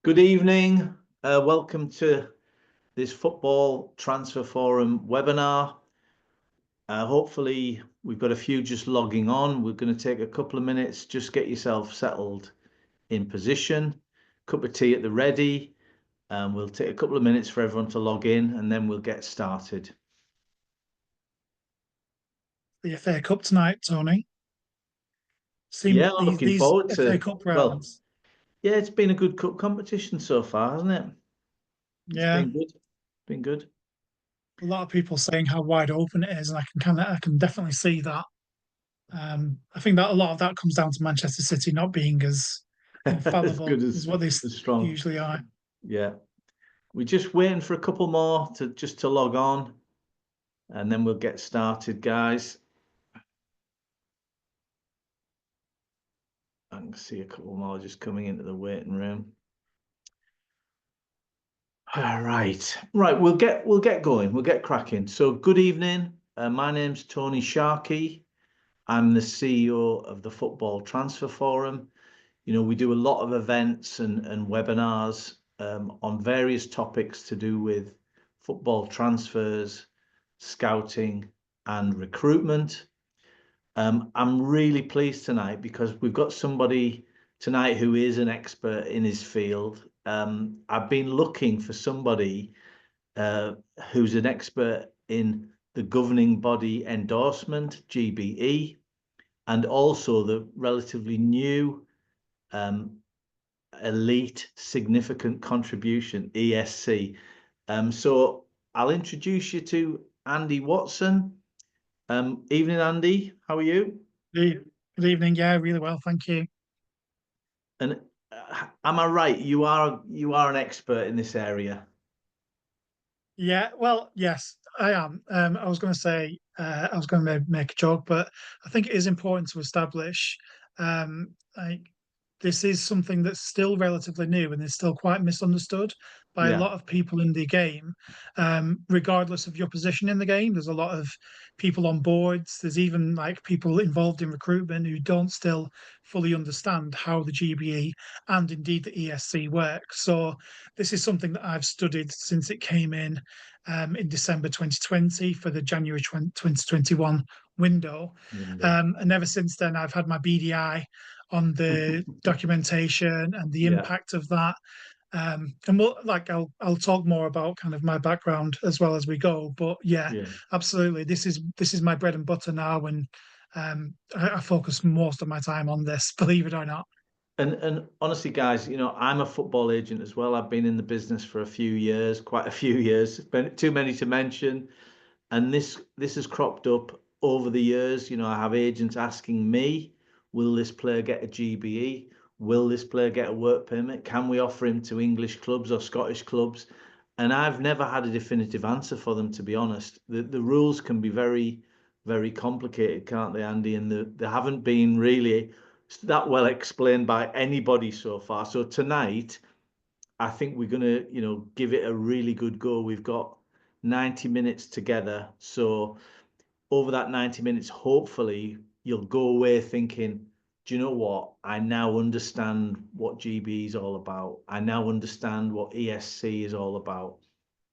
Good evening. Welcome to this Football Transfer Forum webinar. Hopefully, we've got a few just logging on. We're going to take a couple of minutes, just get yourself settled in position, cup of tea at the ready. We'll take a couple of minutes for everyone to log in and then we'll get started. The FA Cup tonight, Tony. Yeah, looking these forward to FA Cup rounds. Yeah, it's been a good cup competition so far, hasn't it? It's Yeah, been good. Been good. a lot of people saying how wide open it is, and I can definitely see that. I think that a lot of that comes down to Manchester City not being as As infallible good as what they as strong. usually are. Yeah. We're just waiting for a couple more to log on, and then we'll get started, guys. I can see a couple more just coming into the waiting room. All right, we'll get going. We'll get cracking. So, good evening. My name's Tony Sharkey. I'm the CEO of the Football Transfer Forum. You know, we do a lot of events and webinars on various topics to do with football transfers, scouting, and recruitment. I'm really pleased tonight because we've got somebody tonight who is an expert in his field. I've been looking for somebody who's an expert in the governing body endorsement, GBE, and also the relatively new elite significant contribution, ESC. So I'll introduce you to Andy Watson. Evening, Andy. How are you? Good evening. Yeah, really well, thank you. And am I right? You are an expert in this area. Yeah, well, yes, I am. I was going to say, I was going to make a joke, but I think it is important to establish, like, this is something that's still relatively new and is still quite misunderstood by a Yeah. lot of people in the game, regardless of your position in the game. There's a lot of people on boards. There's even like people involved in recruitment who don't still fully understand how the GBE and indeed the ESC work. So this is something that I've studied since it came in December 2020 for the January 2021 window. And ever since then, I've had my BDI on the documentation and the impact of that. And I'll talk more about kind of my background as well as we go. But yeah, absolutely, this is my bread and butter now, and I focus most of my time on this, believe it or not. And honestly, guys, you know, I'm a football agent as well. I've been in the business for a few years, quite a few years, too many to mention. And this has cropped up over the years. You know, I have agents asking me, will this player get a GBE? Will this player get a work permit? Can we offer him to English clubs or Scottish clubs? And I've never had a definitive answer for them, to be honest. The rules can be very, very complicated, can't they, Andy? And they haven't been really that well explained by anybody so far. So tonight, I think we're gonna, you know, give it a really good go. We've got 90 minutes together. So over that 90 minutes, hopefully you'll go away thinking, do you know what? I now understand what GB is all about. I now understand what ESC is all about.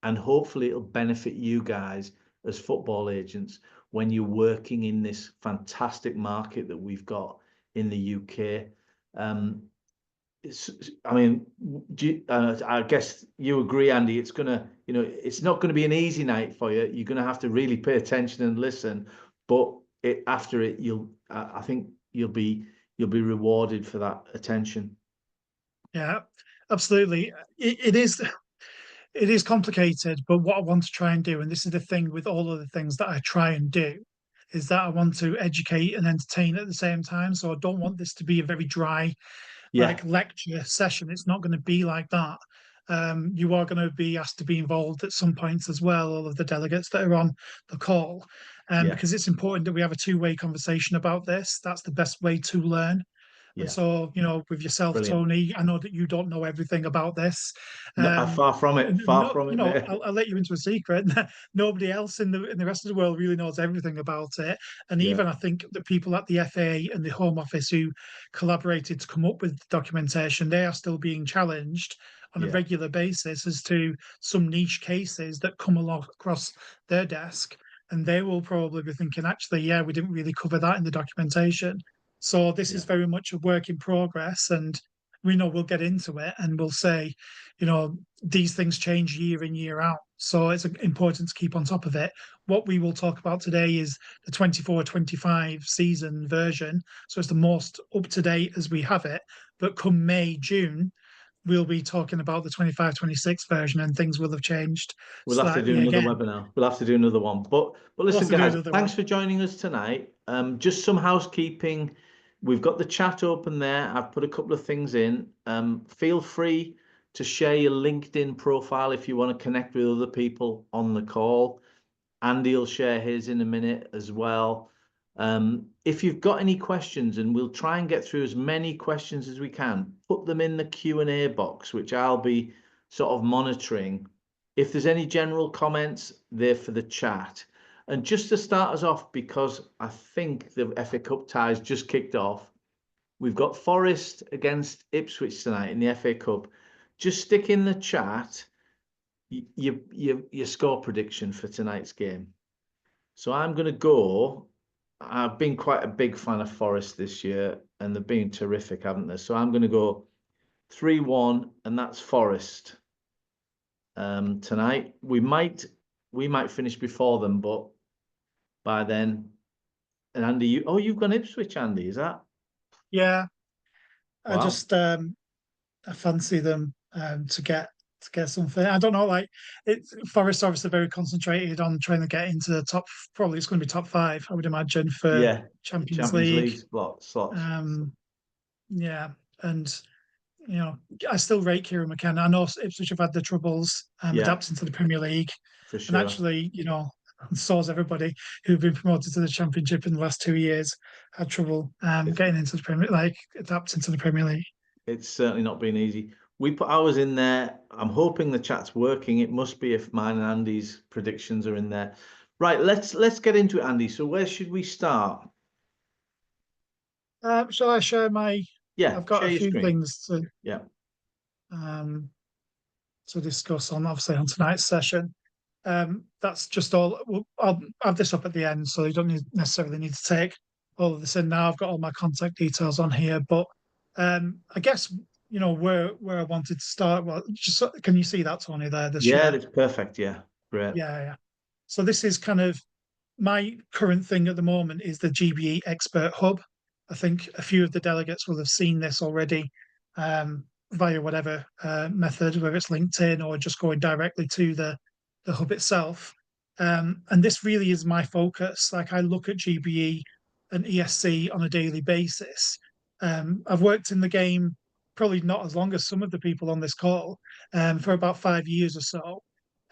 And hopefully it'll benefit you guys as football agents when you're working in this fantastic market that we've got in the UK. I mean, I guess you agree, Andy. It's gonna, you know, it's not going to be an easy night for you. You're going to have to really pay attention and listen. But after it, I think you'll be rewarded for that attention. Yeah, absolutely. It is complicated, but what I want to try and do, and this is the thing with all of the things that I try and do, is that I want to educate and entertain at the same time. So I don't want this to be a very dry, like lecture session. It's not going to be like that. You are going to be asked to be involved at some points as well, all of the delegates that are on the call, because it's important that we have a two-way conversation about this. That's the best way to learn. And Yeah. so, with yourself, Brilliant. Tony, I know that you don't know everything about this. No, far from it. Far No, from it, mate. I'll let you into a secret. Nobody else in the rest of the world really knows everything about it. And Yeah. even I think the people at the FA and the Home Office who collaborated to come up with the documentation, they are still being challenged on a Yeah. regular basis as to some niche cases that come along across their desk. And they will probably be thinking, actually, yeah, we didn't really cover that in the documentation. So this Yeah. is very much a work in progress, and we know we'll get into it and we'll say, these things change year in, year out. So it's important to keep on top of it. What we will talk about today is the 24-25 season version. So it's the most up to date as we have it. But come May, June, we'll be talking about the 25-26 version, and things will have changed We'll have to do slightly another again. webinar. We'll have to do another one. But We'll listen, have to do guys, another one. thanks for joining us tonight. Just some housekeeping. We've got the chat open there. I've put a couple of things in. Feel free to share your LinkedIn profile if you want to connect with other people on the call. Andy will share his in a minute as well. If you've got any questions, and we'll try and get through as many questions as we can, put them in the Q&A box, which I'll be sort of monitoring. If there's any general comments, they're for the chat. And just to start us off, because I think the FA Cup ties just kicked off, we've got Forest against Ipswich tonight in the FA Cup. Just stick in the chat your score prediction for tonight's game. So I'm going to go. I've been quite a big fan of Forest this year, and they've been terrific, haven't they? So I'm going to go 3-1, and that's Forest. Tonight we might finish before them, but by then. And Andy, you've gone Ipswich, Andy, is that? Yeah, I Wow. just I fancy them to get something. I don't know, like Forest obviously very concentrated on trying to get into the top. Probably it's going to be top five, I would imagine, for Yeah. Champions Champions League. League slots. Yeah, and I still rate Kieran McKenna. I know Ipswich have had the troubles Yeah, adapting to the Premier League, for and sure. actually, so has everybody who've been promoted to the Championship in the last 2 years had trouble getting into the Premier, like adapting to the Premier League. It's certainly not been easy. We put ours in there. I'm hoping the chat's working. It must be if mine and Andy's predictions are in there. Right, let's get into it, Andy. So where should we start? Shall I share my? Yeah, I've got share a your few screen. things Yeah. um, to discuss on, obviously, on tonight's session. That's just all. I'll have this up at the end, so you don't necessarily need to take all of this in now. I've got all my contact details on here, but I guess where I wanted to start. Well, just can you see that, Tony? There, the Yeah, share. that's perfect. Yeah, great. Yeah, yeah. So this is kind of my current thing at the moment is the GBE Expert Hub. I think a few of the delegates will have seen this already via whatever method, whether it's LinkedIn or just going directly to the hub itself. And this really is my focus. Like I look at GBE and ESC on a daily basis. I've worked in the game probably not as long as some of the people on this call for about 5 years or so.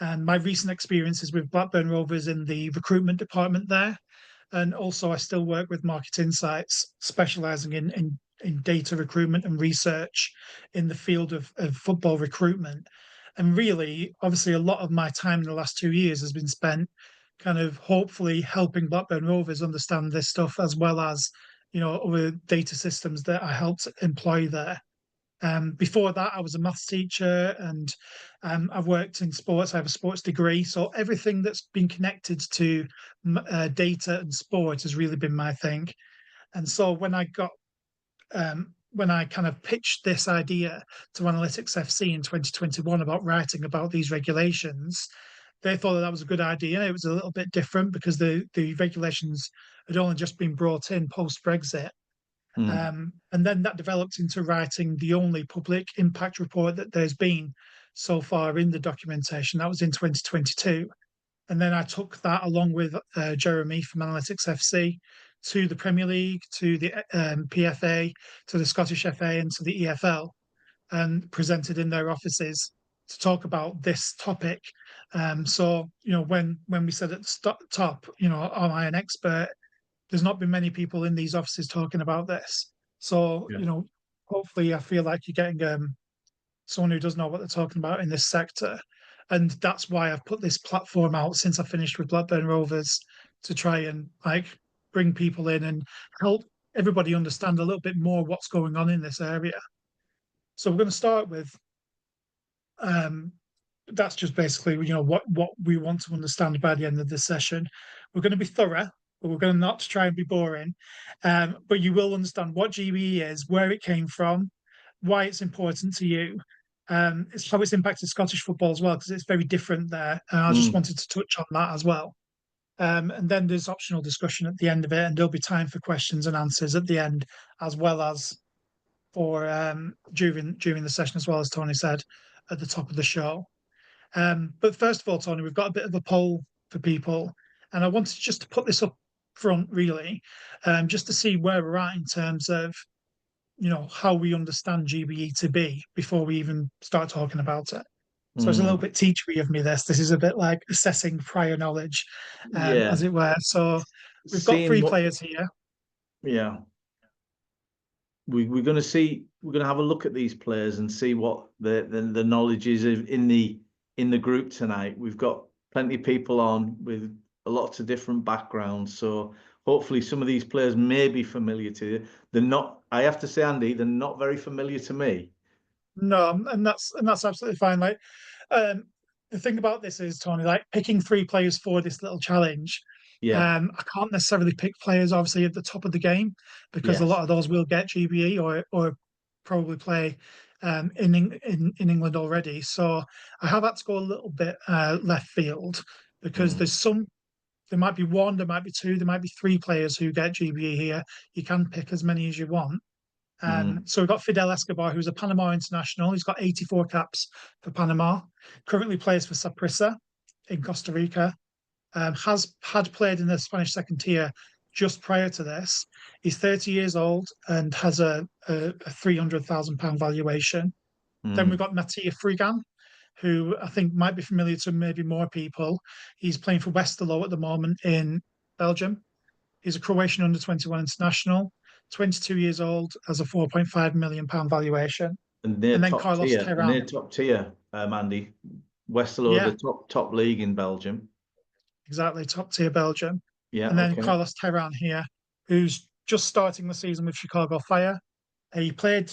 And my recent experiences with Blackburn Rovers in the recruitment department there. And also, I still work with Market Insights, specializing in data recruitment and research in the field of football recruitment. And really, obviously, a lot of my time in the last 2 years has been spent kind of hopefully helping Blackburn Rovers understand this stuff, as well as, other data systems that I helped employ there. Before that, I was a maths teacher, and I've worked in sports. I have a sports degree, so everything that's been connected to data and sport has really been my thing. And so when I kind of pitched this idea to Analytics FC in 2021 about writing about these regulations, they thought that was a good idea. It was a little bit different because the regulations had only just been brought in post Brexit. Mm. And then that developed into writing the only public impact report that there's been so far in the documentation. That was in 2022. And then I took that along with Jeremy from Analytics FC to the Premier League, to the PFA, to the Scottish FA, and to the EFL, and presented in their offices to talk about this topic. So, when we said at the top, am I an expert? There's not been many people in these offices talking about this. So, Yeah. hopefully I feel like you're getting someone who does know what they're talking about in this sector. And that's why I've put this platform out since I finished with Blackburn Rovers, to try and like bring people in and help everybody understand a little bit more what's going on in this area. So we're going to start with um, that's just basically what we want to understand by the end of this session. We're going to be thorough, but we're going to not try and be boring. But you will understand what GBE is, where it came from, why it's important to you. It's how it's impacted Scottish football as well, because it's very different there. And I just Mm. wanted to touch on that as well. And then there's optional discussion at the end of it, and there'll be time for questions and answers at the end, as well as for during the session, as well as Tony said at the top of the show. But first of all, Tony, we've got a bit of a poll for people, and I wanted just to put this up front, really, just to see where we're at in terms of how we understand GBE to be before we even start talking about it. So it's a little Mm. bit teachery of me. This is a bit like assessing prior knowledge, Yeah. as it were. So we've got Seeing three what, players here. yeah, we're going to see, we're going to have a look at these players and see what the knowledge is in the group tonight. We've got plenty of people on with lots of different backgrounds, so hopefully some of these players may be familiar to you. They're not, I have to say, Andy, they're not very familiar to me. No, and that's absolutely fine. Like, um, the thing about this is, Tony, like picking three players for this little challenge. Yeah. I can't necessarily pick players obviously at the top of the game, because a Yes. lot of those will get GBE or probably play in England already. So I have had to go a little bit left field, because Mm. there might be one, there might be two, there might be three players who get GBE here. You can pick as many as you want. Mm. So we've got Fidel Escobar, who's a Panama international. He's got 84 caps for Panama. Currently plays for Saprissa in Costa Rica. Has had played in the Spanish second tier just prior to this. He's 30 years old and has a £300,000 valuation. Then we've Mm. got Mattia Frigan, who I think might be familiar to maybe more people. He's playing for Westerlo at the moment in Belgium. He's a Croatian under 21 international, 22 years old, has a £4.5 million valuation. And they're And then top Carlos tier, and Terran. they're top tier, Andy. Westerlo, the Yeah, top league in Belgium. exactly. Top tier Belgium. Yeah. And then Okay. Carlos Terran here, who's just starting the season with Chicago Fire. He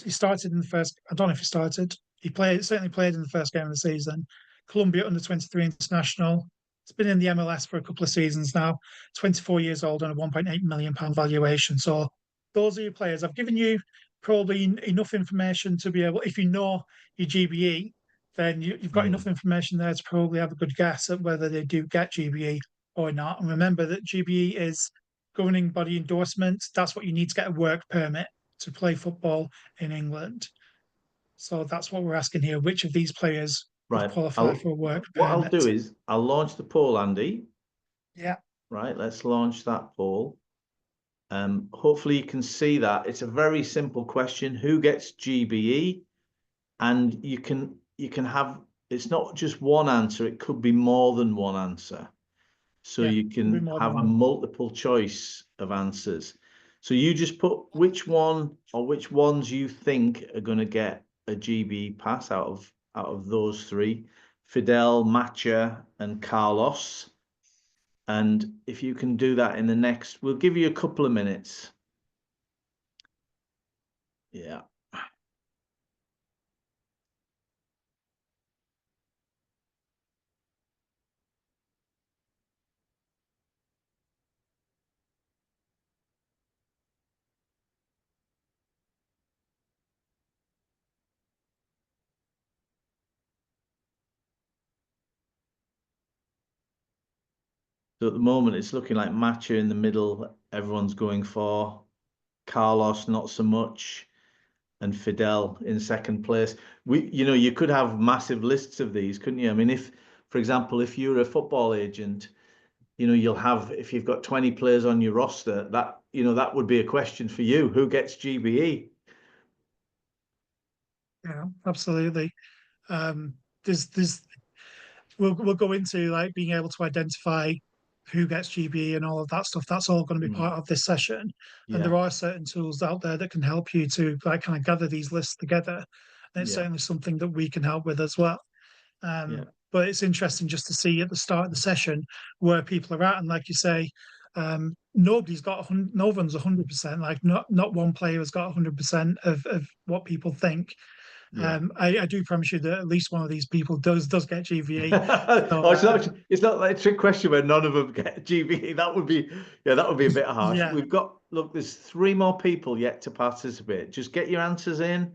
started in the first, I don't know if he started. Certainly played in the first game of the season. Colombia under 23 international. It's been in the MLS for a couple of seasons now. 24 years old on a £1.8 million valuation. So those are your players. I've given you probably enough information to be able, if you know your GBE, then you've got enough Mm. information there to probably have a good guess at whether they do get GBE or not. And remember that GBE is governing body endorsement. That's what you need to get a work permit to play football in England. So that's what we're asking here. Which of these players would Right. qualify for a work What I'll do permit? is I'll launch the poll, Andy. Yeah, Right. Let's launch that poll. Hopefully you can see that it's a very simple question. Who gets GBE? And you can have, it's not just one answer, it could be more than one answer. So yeah, you could be can more than have a one. multiple choice of answers. So you just put which one or which ones you think are going to get a GB pass out of those three: Fidel, Matcha, and Carlos. And if you can do that in the next, we'll give you a couple of minutes. Yeah. So at the moment, it's looking like Matcha in the middle. Everyone's going for Carlos, not so much, and Fidel in second place. You could have massive lists of these, couldn't you? I mean, if, for example, if you're a football agent, you'll have, if you've got 20 players on your roster, that would be a question for you. Who gets GBE? Yeah, absolutely. Um, there's we'll go into like being able to identify who gets GBE and all of that stuff. That's all going to be part of this session. And Yeah. there are certain tools out there that can help you to like kind of gather these lists together. And it's Yeah. certainly something that we can help with as well. Yeah. But it's interesting just to see at the start of the session where people are at. And like you say, nobody's got no one's 100%. Like not one player has got 100% of what people think. Yeah. I do promise you that at least one of these people does get GBE. Oh, it's not like a trick question where none of them get GBE. That would be a bit harsh. Yeah, Look, there's 3 more people yet to participate. Just get your answers in.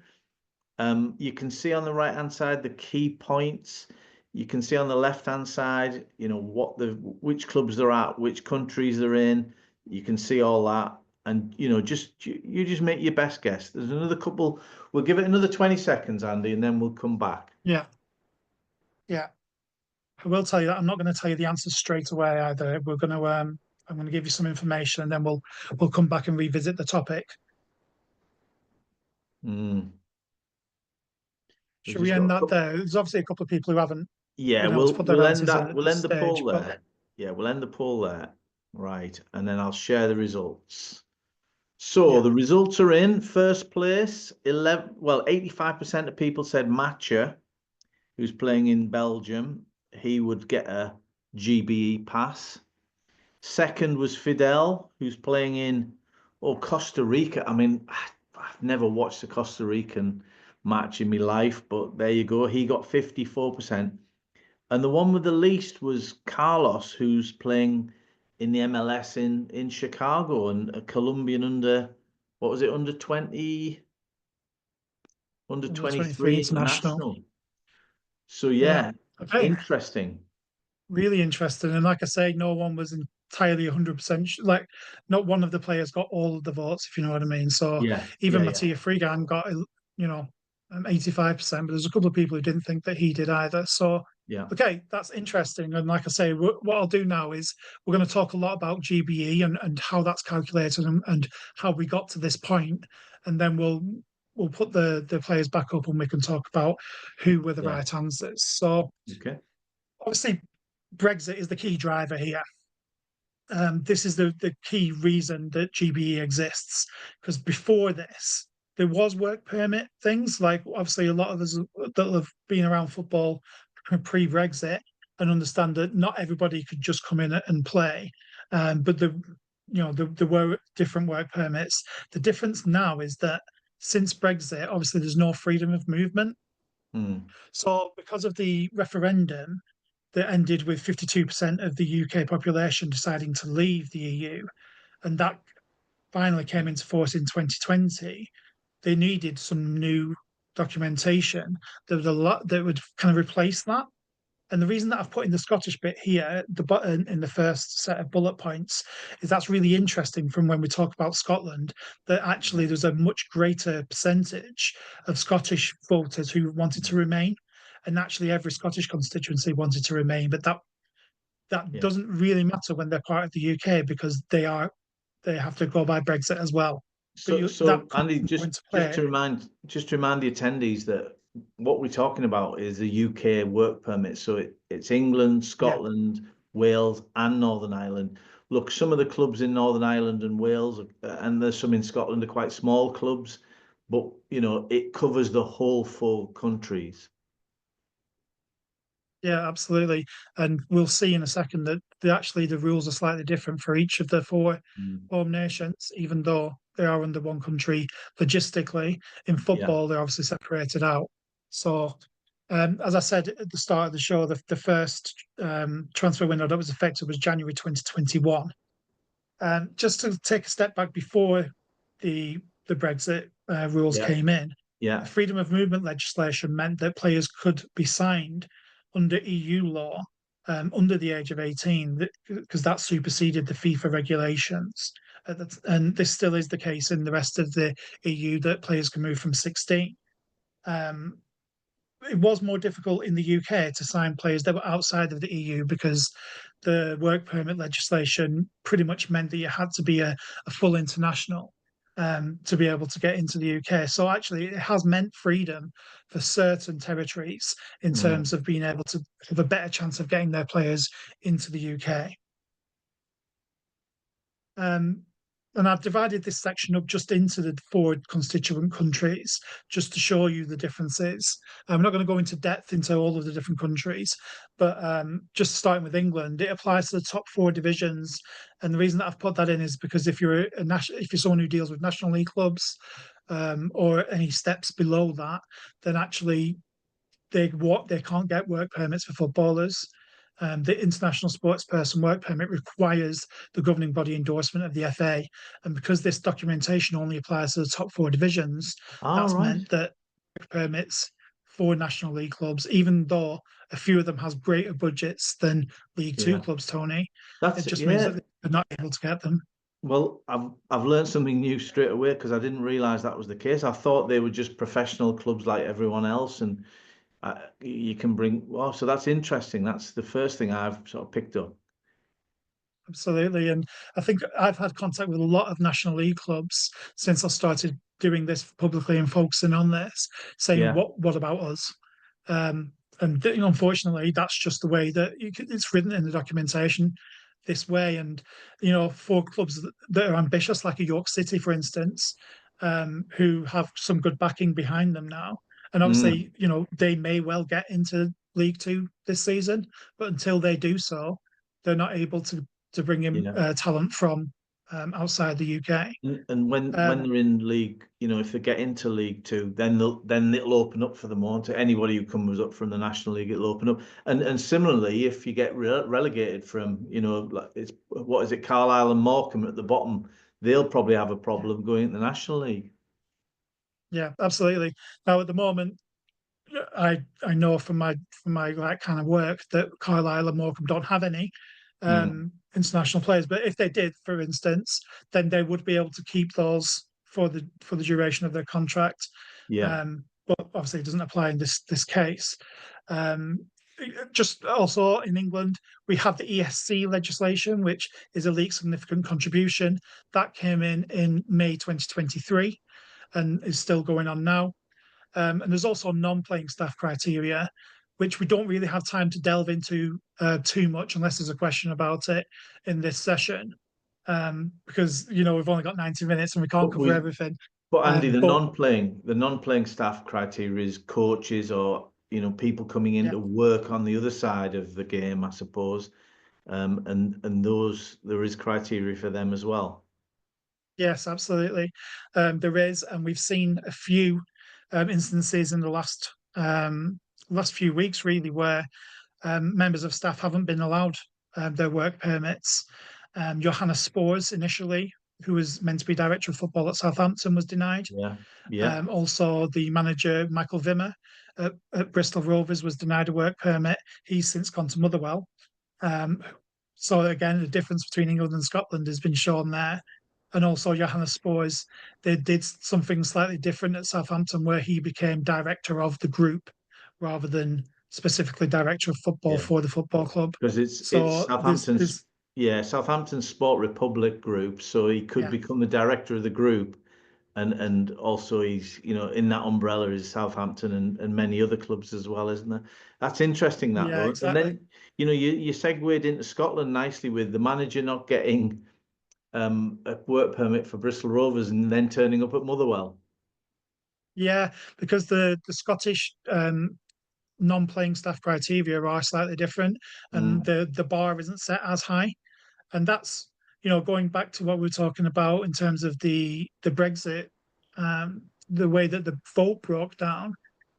You can see on the right hand side the key points. You can see on the left hand side, which clubs they're at, which countries they're in. You can see all that, and you just make your best guess. There's another couple. We'll give it another 20 seconds, Andy, and then we'll come back. yeah. I will tell you that I'm not going to tell you the answers straight away either. We're going to I'm going to give you some information and then we'll come back and revisit the topic. Mm. Should we end that there? There's obviously a couple of people who haven't been able to put their answers in at We'll this end the poll stage, there. Yeah, we'll end the poll there. Right, and then I'll share the results. So the results are in. First place, 85% of people said Matcha, who's playing in Belgium. He would get a GBE pass. Second was Fidel, who's playing in Costa Rica. I mean, I've never watched a Costa Rican match in my life, but there you go. He got 54%. And the one with the least was Carlos, who's playing in the MLS in Chicago, and a Colombian under 20, under 23 international. international. So yeah, okay. Interesting. Really interesting. And like I say, no one was entirely 100%. Like, not one of the players got all of the votes, if you know what I mean. So even Mattia Freegan got, 85%, but there's a couple of people who didn't think that he did either. So okay, that's interesting. And like I say, what I'll do now is we're going to talk a lot about GBE and how that's calculated and how we got to this point, and then we'll put the players back up and we can talk about who were the right answers. So obviously, Brexit is the key driver here. This is the key reason that GBE exists, because before this, there was work permit things. Like, obviously, a lot of us that have been around football pre-Brexit and understand that not everybody could just come in and play. But there were different work permits. The difference now is that since Brexit, obviously, there's no freedom of movement. So because of the referendum that ended with 52% of the UK population deciding to leave the EU, and that finally came into force in 2020, they needed some new documentation that would kind of replace that. And the reason that I've put in the Scottish bit here, the button in the first set of bullet points, is that's really interesting from when we talk about Scotland, that actually there's a much greater percentage of Scottish voters who wanted to remain. And actually every Scottish constituency wanted to remain. But that doesn't really matter when they're part of the UK, because they have to go by Brexit as well. So Andy, just to remind the attendees that what we're talking about is the UK work permit. So it's England, Scotland, Wales, and Northern Ireland. Look, some of the clubs in Northern Ireland and Wales, and there's some in Scotland, are quite small clubs, but it covers the whole 4 countries. Yeah, absolutely. And we'll see in a second that actually the rules are slightly different for each of the 4 home nations, even though they are under one country logistically. In football, they're obviously separated out. So, as I said at the start of the show, the first transfer window that was effective was January 2021. Just to take a step back before the Brexit rules came in, freedom of movement legislation meant that players could be signed under EU law under the age of 18, because that superseded the FIFA regulations. And this still is the case in the rest of the EU, that players can move from 16. It was more difficult in the UK to sign players that were outside of the EU, because the work permit legislation pretty much meant that you had to be a full international to be able to get into the UK. So actually, it has meant freedom for certain territories in terms of being able to have a better chance of getting their players into the UK. And I've divided this section up just into the 4 constituent countries, just to show you the differences. I'm not going to go into depth into all of the different countries, but just starting with England, it applies to the top 4 divisions. And the reason that I've put that in is because if you're if you're someone who deals with National League clubs, or any steps below that, then actually they can't get work permits for footballers. The international sports person work permit requires the governing body endorsement of the FA, and because this documentation only applies to the top 4 divisions, All that's right. meant that work permits for National League clubs, even though a few of them has greater budgets than League Two Yeah. clubs, Tony, it That's just means yeah. that they're not able to get them. Well, I've learned something new straight away because I didn't realize that was the case. I thought they were just professional clubs like everyone else, and you can bring. Well, so that's interesting. That's the first thing I've sort of picked up. Absolutely. And I think I've had contact with a lot of National League clubs since I started doing this publicly and focusing on this, saying, Yeah. what about us? And unfortunately, that's just the way that it's written in the documentation this way. And, for clubs that are ambitious, like a York City, for instance, who have some good backing behind them now. And Mm, obviously, they may well get into League Two this season, but until they do so, they're not able to bring in yeah. talent from outside the UK. And when Um, they're in league, if they get into League Two, then it'll open up for them all to anybody who comes up from the National League. It'll open up, and similarly, if you get relegated from, like it's what is it, Carlisle and Morecambe at the bottom, they'll probably have a yeah, problem going into the National League. yeah, absolutely. Now at the moment, I know from my like kind of work that Carlisle and Morecambe don't have any Mm, international players, but if they did, for instance, then they would be able to keep those for the duration of their contract. yeah, But obviously, it doesn't apply in this case. Um, just also in England, we have the ESC legislation, which is a league significant contribution that came in May 2023 and is still going on now. And there's also non-playing staff criteria, which we don't really have time to delve into too much unless there's a question about it in this session. Because we've only got 90 minutes and we can't but cover we everything. but Andy, But the non-playing staff criteria is coaches or people coming in yeah, to work on the other side of the game, I suppose. And those there is criteria for them as well. yes, absolutely. There is, and we've seen a few instances in the last few weeks, really, where members of staff haven't been allowed their work permits. Johanna Spores, initially, who was meant to be director of football at Southampton, was denied. Yeah, yeah, Also, the manager, Michael Vimmer, at Bristol Rovers, was denied a work permit. He's since gone to Motherwell. Um, so again, the difference between England and Scotland has been shown there. And also Johannes Spores, they did something slightly different at Southampton where he became director of the group rather than specifically director of football yeah. for the football club. Because it's So Southampton's, yeah, Southampton Sport Republic group, so he could yeah, become the director of the group, and also he's in that umbrella is Southampton and many other clubs as well, isn't there? That's interesting that yeah, though. And exactly. then you segued into Scotland nicely with the manager not getting a work permit for Bristol Rovers and then turning up at Motherwell. Yeah, because the Scottish non-playing staff criteria are slightly different, and Mm, the bar isn't set as high. And that's going back to what we were talking about in terms of the Brexit, the way that the vote broke down.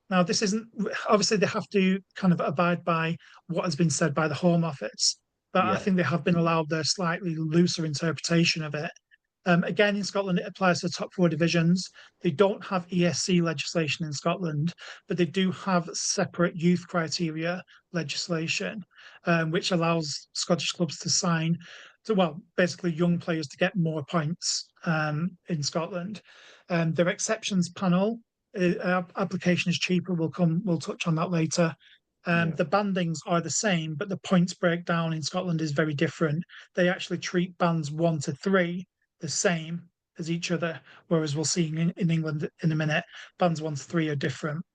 Now, this isn't obviously they have to kind of abide by what has been said by the Home Office, but I yeah, think they have been allowed their slightly looser interpretation of it. Again, in Scotland, it applies to the top 4 divisions. They don't have ESC legislation in Scotland, but they do have separate youth criteria legislation, which allows Scottish clubs to sign basically young players to get more points in Scotland. Their exceptions panel application is cheaper. We'll touch on that later. yeah, The bandings are the same, but the points breakdown in Scotland is very different. They actually treat bands 1 to 3 the same as each other, whereas we'll see in England in a minute, bands 1 to 3 are different.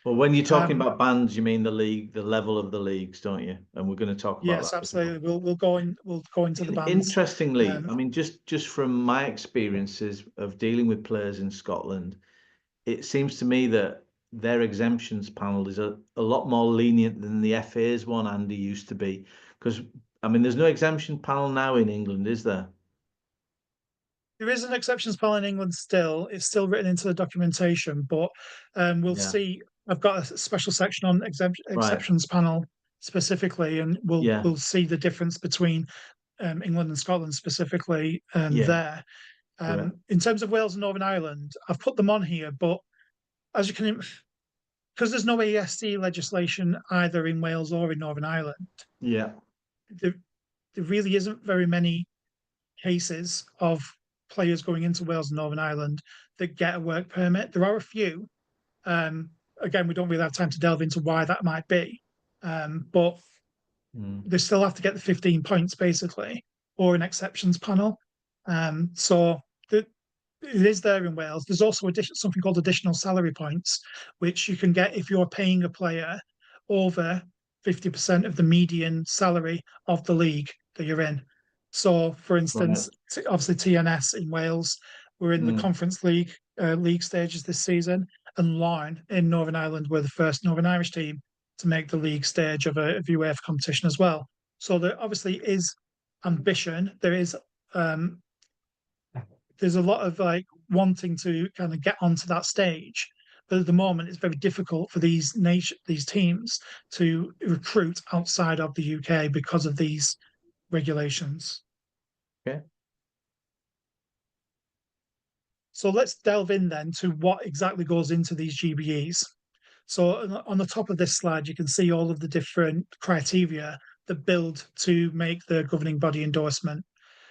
Well, when you're talking Um, about bands, you mean the league, the level of the leagues, don't you? And we're going to talk about yes, that as well. absolutely. We'll go into the bands. Interestingly, Um, I mean, just from my experiences of dealing with players in Scotland, it seems to me that their exemptions panel is a lot more lenient than the FA's one, Andy, used to be. Because, I mean, there's no exemption panel now in England, is there? There is an exceptions panel in England still. It's still written into the documentation, but we'll Yeah. see. I've got a special section on Right. exceptions panel specifically, and we'll Yeah. we'll see the difference between England and Scotland specifically Yeah. there. Yeah. In terms of Wales and Northern Ireland, I've put them on here, but as you can, because there's no ESC legislation either in Wales or in Northern Ireland, Yeah. there, there really isn't very many cases of players going into Wales and Northern Ireland that get a work permit. There are a few. Again, we don't really have time to delve into why that might be, but Mm. they still have to get the 15 points basically, or an exceptions panel. So the, it is there in Wales. There's also something called additional salary points, which you can get if you're paying a player over 50% of the median salary of the league that you're in. So, for Right. instance, obviously TNS in Wales, we're in the Mm. Conference League stages this season, and Larne in Northern Ireland were the first Northern Irish team to make the league stage of UEFA competition as well. So there obviously is ambition. Um, there's a lot of like wanting to kind of get onto that stage. But at the moment, it's very difficult for these teams to recruit outside of the UK because of these regulations. Okay. So let's delve in then to what exactly goes into these GBEs. So on the top of this slide, you can see all of the different criteria that build to make the governing body endorsement.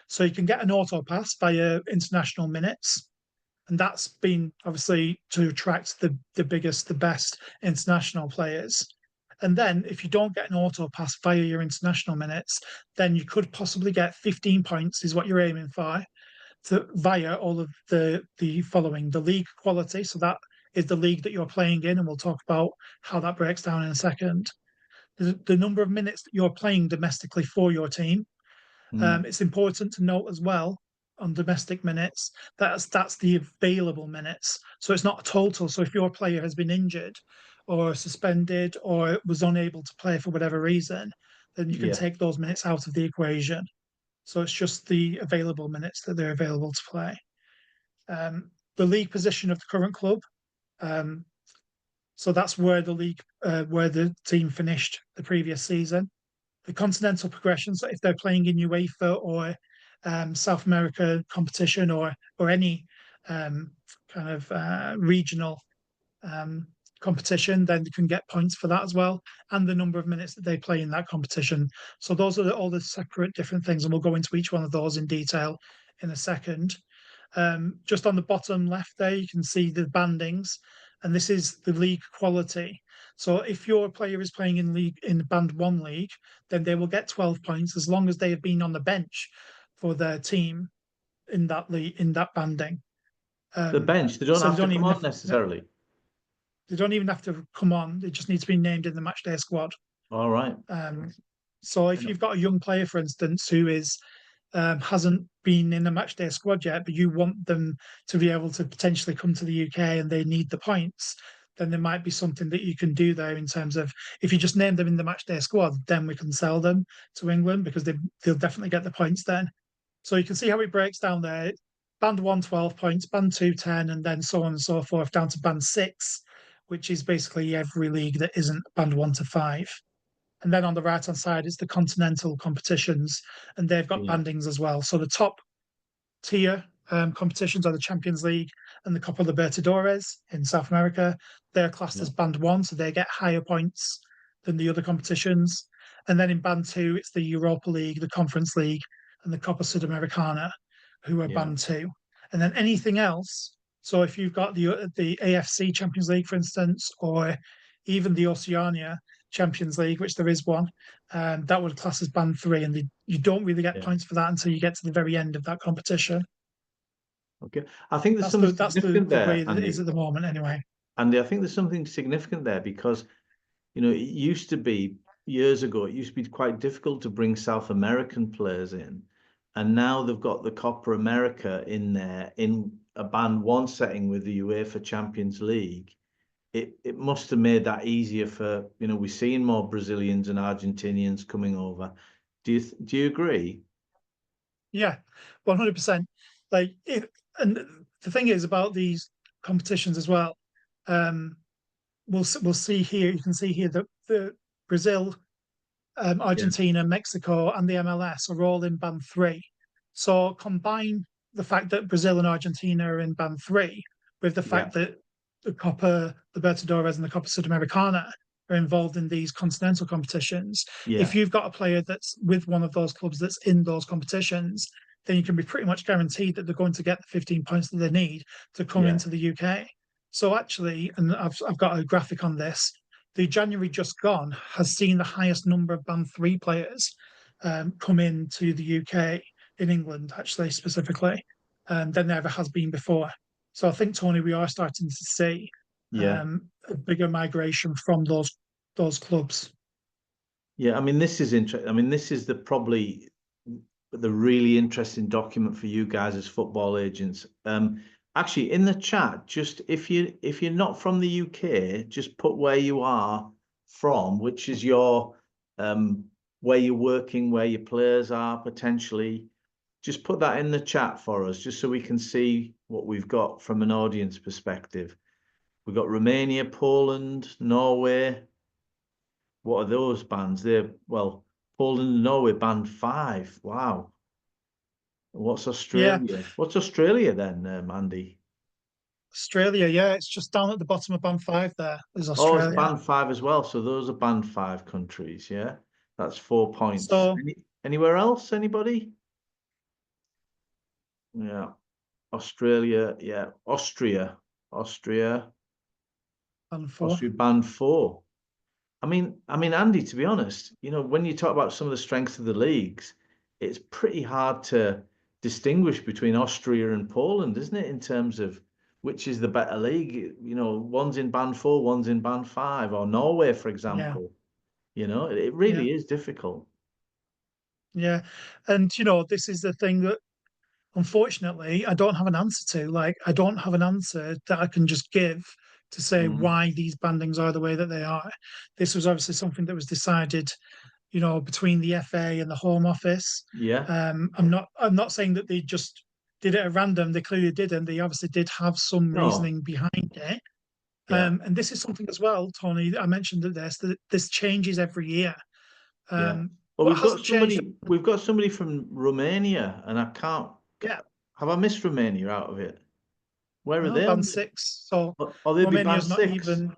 So you can get an auto pass via international minutes, and that's been obviously to attract the biggest, the best international players. And then if you don't get an auto pass via your international minutes, then you could possibly get 15 points is what you're aiming for via all of the following: the league quality. So that is the league that you're playing in, and we'll talk about how that breaks down in a second. The number of minutes that you're playing domestically for your team. Mm. It's important to note as well on domestic minutes that's the available minutes. So it's not a total. So if your player has been injured or suspended or was unable to play for whatever reason, then you can Yeah. take those minutes out of the equation. So it's just the available minutes that they're available to play. The league position of the current club. Um, so that's where the team finished the previous season. The continental progression. So if they're playing in UEFA or South America competition or any kind of regional um, competition, then they can get points for that as well, and the number of minutes that they play in that competition. So those are all the separate different things, and we'll go into each one of those in detail in a second. Just on the bottom left there, you can see the bandings, and this is the league quality. So if your player is playing in the Band One league, then they will get 12 points as long as they have been on the bench for their team in that banding. The bench, they don't So have to come on necessarily. they don't even have to come on; they just need to be named in the matchday squad. All right. So if you've got a young player, for instance, who is hasn't been in the matchday squad yet, but you want them to be able to potentially come to the UK and they need the points, then there might be something that you can do there in terms of if you just name them in the matchday squad, then we can sell them to England because they'll definitely get the points then. So you can see how it breaks down there. Band 1, 12 points, band 2, 10, and then so on and so forth down to band 6, which is basically every league that isn't band 1 to 5. And then on the right hand side is the continental competitions, and they've got Yeah. bandings as well. So the top tier competitions are the Champions League and the Copa Libertadores in South America. They're classed Yeah. as band 1, so they get higher points than the other competitions. And then in band 2, it's the Europa League, the Conference League, and the Copa Sudamericana, who are Yeah. band 2. And then anything else. So if you've got the AFC Champions League, for instance, or even the Oceania Champions League, which there is one, that would class as band 3, and you don't really get Yeah. points for that until you get to the very end of that competition. Okay. I think there's That's something the significant the there, way that it is Andy. at the moment, anyway. Andy, I think there's something significant there because, you know, it used to be years ago, it used to be quite difficult to bring South American players in. And now they've got the Copa America in there in a band one setting with the UEFA Champions League. It must have made that easier for, you know, we're seeing more Brazilians and Argentinians coming over. Do you agree? Yeah, 100%. Like, and the thing is about these competitions as well. Um, we'll see here. You can see here that the Brazil, Yeah. Argentina, Mexico, and the MLS are all in band three. So combine the fact that Brazil and Argentina are in band three with the Yeah. fact that the Copa Libertadores and the Copa Sudamericana are involved in these continental competitions. If Yeah. you've got a player that's with one of those clubs that's in those competitions, then you can be pretty much guaranteed that they're going to get the 15 points that they need to come Yeah. into the UK. So actually, and I've got a graphic on this, the January just gone has seen the highest number of band three players come into the UK in England, actually, specifically, than there ever has been before. So I think, Tony, we are starting to see Yeah. a bigger migration from those clubs. Yeah. I mean, this is interesting. I mean, this is probably the really interesting document for you guys as football agents. Actually, in the chat, just if you're not from the UK, just put where you are from, which is your where you're working, where your players are potentially. Just put that in the chat for us, just so we can see what we've got from an audience perspective. We've got Romania, Poland, Norway. What are those bands? Well, Poland and Norway band 5. Wow. What's Yeah, Australia? What's Australia then, Andy? Australia, yeah, it's just down at the bottom of band five there is Oh, it's Australia. band 5 as well. So those are band 5 countries, yeah? That's 4 points. So Anywhere else? Anybody? Yeah. Australia, yeah. Austria, band four. Austria band 4. I mean, Andy, to be honest, you know, when you talk about some of the strengths of the leagues, it's pretty hard to distinguish between Austria and Poland, isn't it, in terms of which is the better league? You know, one's in band 4, one's in band 5, or Norway, for Yeah, example. You know, it yeah, really is difficult. yeah. And this is the thing that unfortunately, I don't have an answer to. Like, I don't have an answer that I can just give to say Mm. why these bandings are the way that they are. This was obviously something that was decided, between the FA and the Home Office. Yeah. I'm not saying that they just did it at random. They clearly didn't. They obviously did have some No. reasoning behind it. Yeah. And this is something as well, Tony. I mentioned that this changes every year. Yeah. Um, Well, what hasn't changed? we've got somebody from Romania, and I can't. Yeah, Have I missed Romania out of it? Where are no, they band on? six. So Oh, they'd be band Romania's not 6. even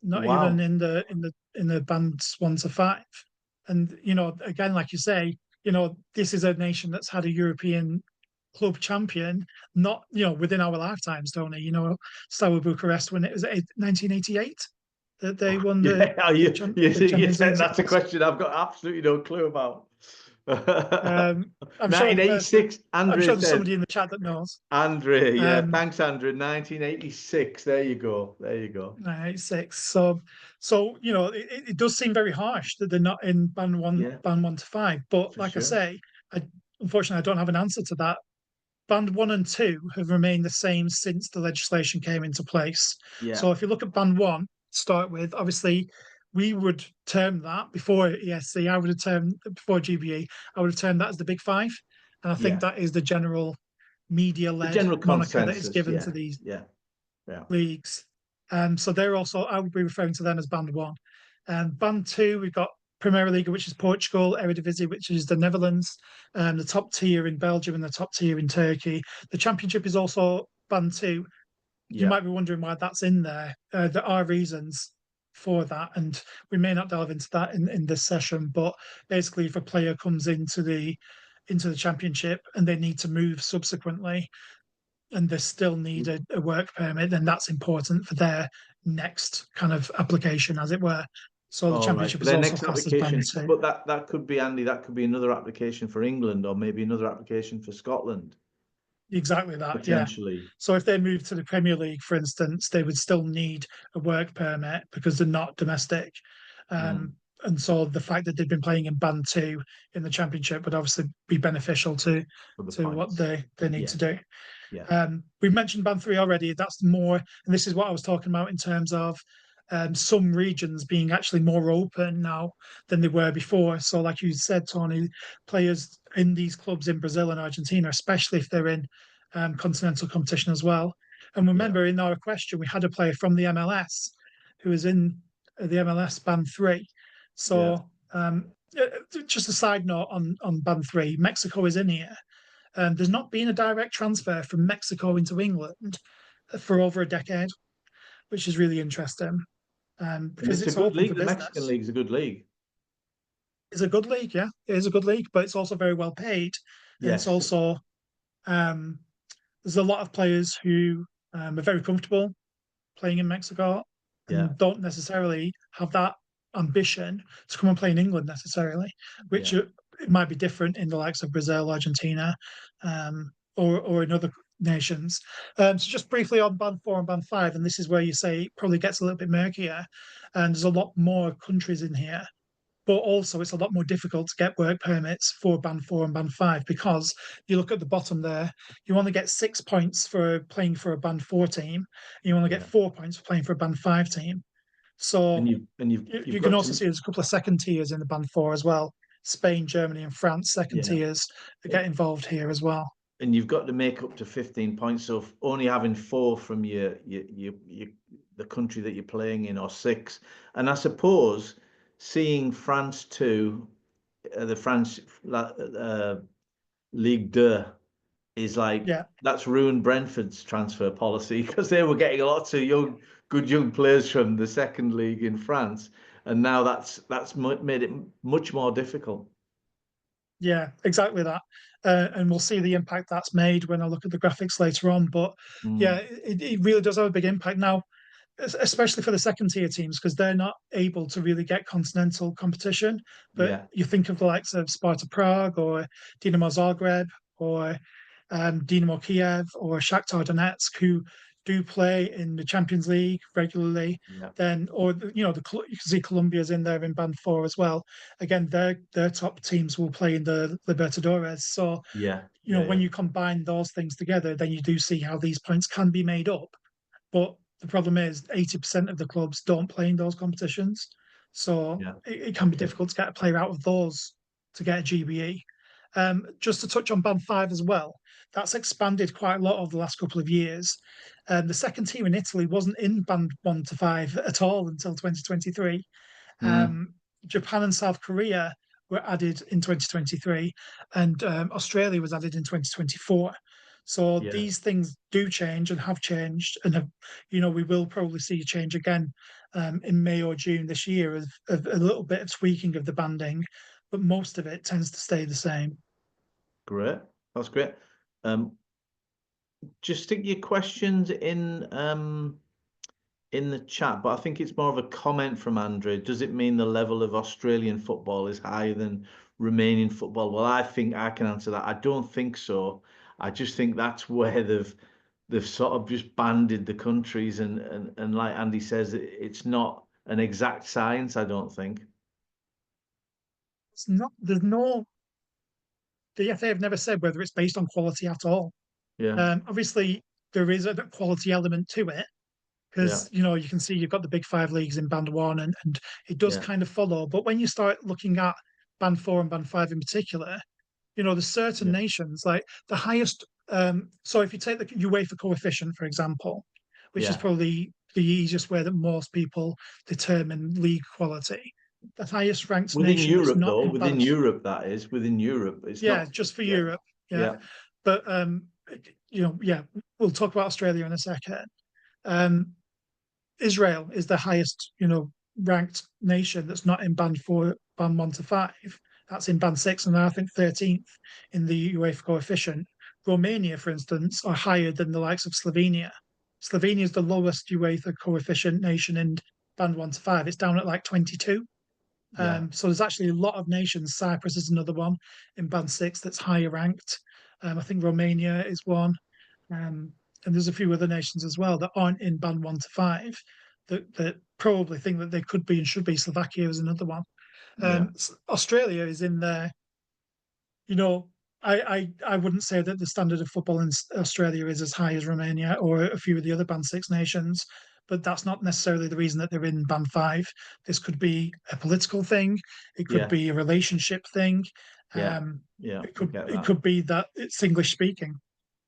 Wow. in the bands 1 to 5. And again, like you say, this is a nation that's had a European club champion, not within our lifetimes, Tony. Steaua Bucharest when it was 1988 that they won Yeah, the Champions League. that's a question I've got absolutely no clue about. Um, I'm sure the person, 1986, I'm Andre sure there's says. somebody in the chat that knows. Andre, yeah, Um, thanks, Andre. 1986. There you go. There you go. 96. So it does seem very harsh that they're not in Yeah, band 1 to 5. But for like I sure. say, unfortunately I don't have an answer to that. Band 1 and 2 have remained the same since the legislation came into place. Yeah, So if you look at band 1, start with, obviously we would term that before ESC, I would have termed before GBE, I would have termed that as the big five. And I think yeah. that is the general The media-led general moniker that is consensus. given to Yeah, these yeah, yeah, leagues. So they're also, I would be referring to them as band 1. And band 2, we've got Premier League, which is Portugal, Eredivisie, which is the Netherlands, the top tier in Belgium and the top tier in Turkey. The Championship is also band 2. You yeah. might be wondering why that's in there. There are reasons for that, and we may not delve into that in this session. But basically, if a player comes into the Championship and they need to move subsequently, and they still need a work permit, then that's important for their next kind of application, as it were. So the All right. Championship For is their also next classed as band application, two. but that could be Andy. That could be another application for England, or maybe another application for Scotland. Exactly that, yeah. potentially. So if they move to the Premier League, for instance, they would still need a work permit because they're not domestic. Mm, And so the fact that they've been playing in Band 2 in the Championship would obviously be beneficial for the to what points. they need Yeah, to do. yeah, We've mentioned Band 3 already. That's more, and this is what I was talking about in terms of some regions being actually more open now than they were before. So, like you said, Tony, players in these clubs in Brazil and Argentina, especially if they're in continental competition as well. And yeah, remember, in our question, we had a player from the MLS who was in the MLS Band 3. yeah. So, just a side note on Band 3, Mexico is in here. There's not been a direct transfer from Mexico into England for over a decade, which is really interesting And because it's a it's good open league. for The Mexican business. league's a good league. It's a good league, yeah. It is a good league, but it's also very well paid. And it's Yes. also, um, there's a lot of players who are very comfortable playing in Mexico Yeah, and don't necessarily have that ambition to come and play in England necessarily, which yeah, it might be different in the likes of Brazil, Argentina, or in other nations. So just briefly on Band 4 and Band 5, and this is where you say it probably gets a little bit murkier, and there's a lot more countries in here. But also, it's a lot more difficult to get work permits for Band 4 and Band 5 because you look at the bottom there, you only get 6 points for playing for a Band 4 team, and you only get yeah. 4 points for playing for a Band 5 team. And So you've you can got also to, see there's a couple of second tiers in the Band 4 as well. Spain, Germany, and France second yeah. tiers that get involved here as well. And you've got to make up to 15 points. So only having four from your the country that you're playing in, or six. And I suppose seeing France too, the French Ligue 2 is like Yeah, that's ruined Brentford's transfer policy because they were getting lots of good young players from the second league in France, and now that's made it much more difficult. yeah, exactly that. And we'll see the impact that's made when I look at the graphics later on. But yeah, Mm, it really does have a big impact now, especially for the second tier teams because they're not able to really get continental competition. But yeah, you think of the likes of Sparta Prague or Dinamo Zagreb or Dinamo Kiev or Shakhtar Donetsk who do play in the Champions League regularly. yeah, Then, or you know, you can see Colombia's in there in Band 4 as well. Again, their top teams will play in the Libertadores. So yeah, you know, yeah, when yeah, you combine those things together, then you do see how these points can be made up. But the problem is 80% of the clubs don't play in those competitions. So yeah. it can be Okay. difficult to get a player out of those to get a GBE. Just to touch on Band 5 as well, that's expanded quite a lot over the last couple of years. The second tier in Italy wasn't in Band 1 to 5 at all until 2023. Mm, Japan and South Korea were added in 2023, and Australia was added in 2024. So yeah. these things do change and have changed, and have, you know, we will probably see a change again in May or June this year of a little bit of tweaking of the banding, but most of it tends to stay the same. Great. That's great. Um, just stick your questions in the chat, but I think it's more of a comment from Andre. Does it mean the level of Australian football is higher than Romanian football? Well, I think I can answer that. I don't think so. I just think that's where they've sort of just banded the countries, and like Andy says, it's not an exact science, I don't think. It's not. There's no. The FA have never said whether it's based on quality at all. Yeah, Obviously, there is a quality element to it yeah, because you know you can see you've got the big five leagues in band one and it does yeah, kind of follow, but when you start looking at band four and band five in particular, you know there's certain yeah, nations like the highest so if you take the UEFA coefficient for example, which is yeah. probably the easiest way that most people determine league quality, the highest ranked Within nation that's Europe, not though, in within band, Europe, that is within Europe. It's yeah, not. just for Yeah, Europe, yeah, yeah, but you know, yeah, we'll talk about Australia in a second. um Israel is the highest, you know, ranked nation that's not in band four, band one to five. That's in band six, and I think 13th in the UEFA coefficient. Romania, for instance, are higher than the likes of Slovenia. Slovenia is the lowest UEFA coefficient nation in band one to five. It's down at like 22. yeah, So there's actually a lot of nations. Cyprus is another one in band six that's higher ranked. I think Romania is one. And there's a few other nations as well that aren't in band 1 to 5 that probably think that they could be and should be. Slovakia is another one. Yeah. Australia is in there. You know, I wouldn't say that the standard of football in Australia is as high as Romania or a few of the other band 6 nations, but that's not necessarily the reason that they're in band 5. This could be a political thing. It could Yeah. be a relationship thing. Yeah. Um, Yeah. it I could get it that. could be that it's English speaking.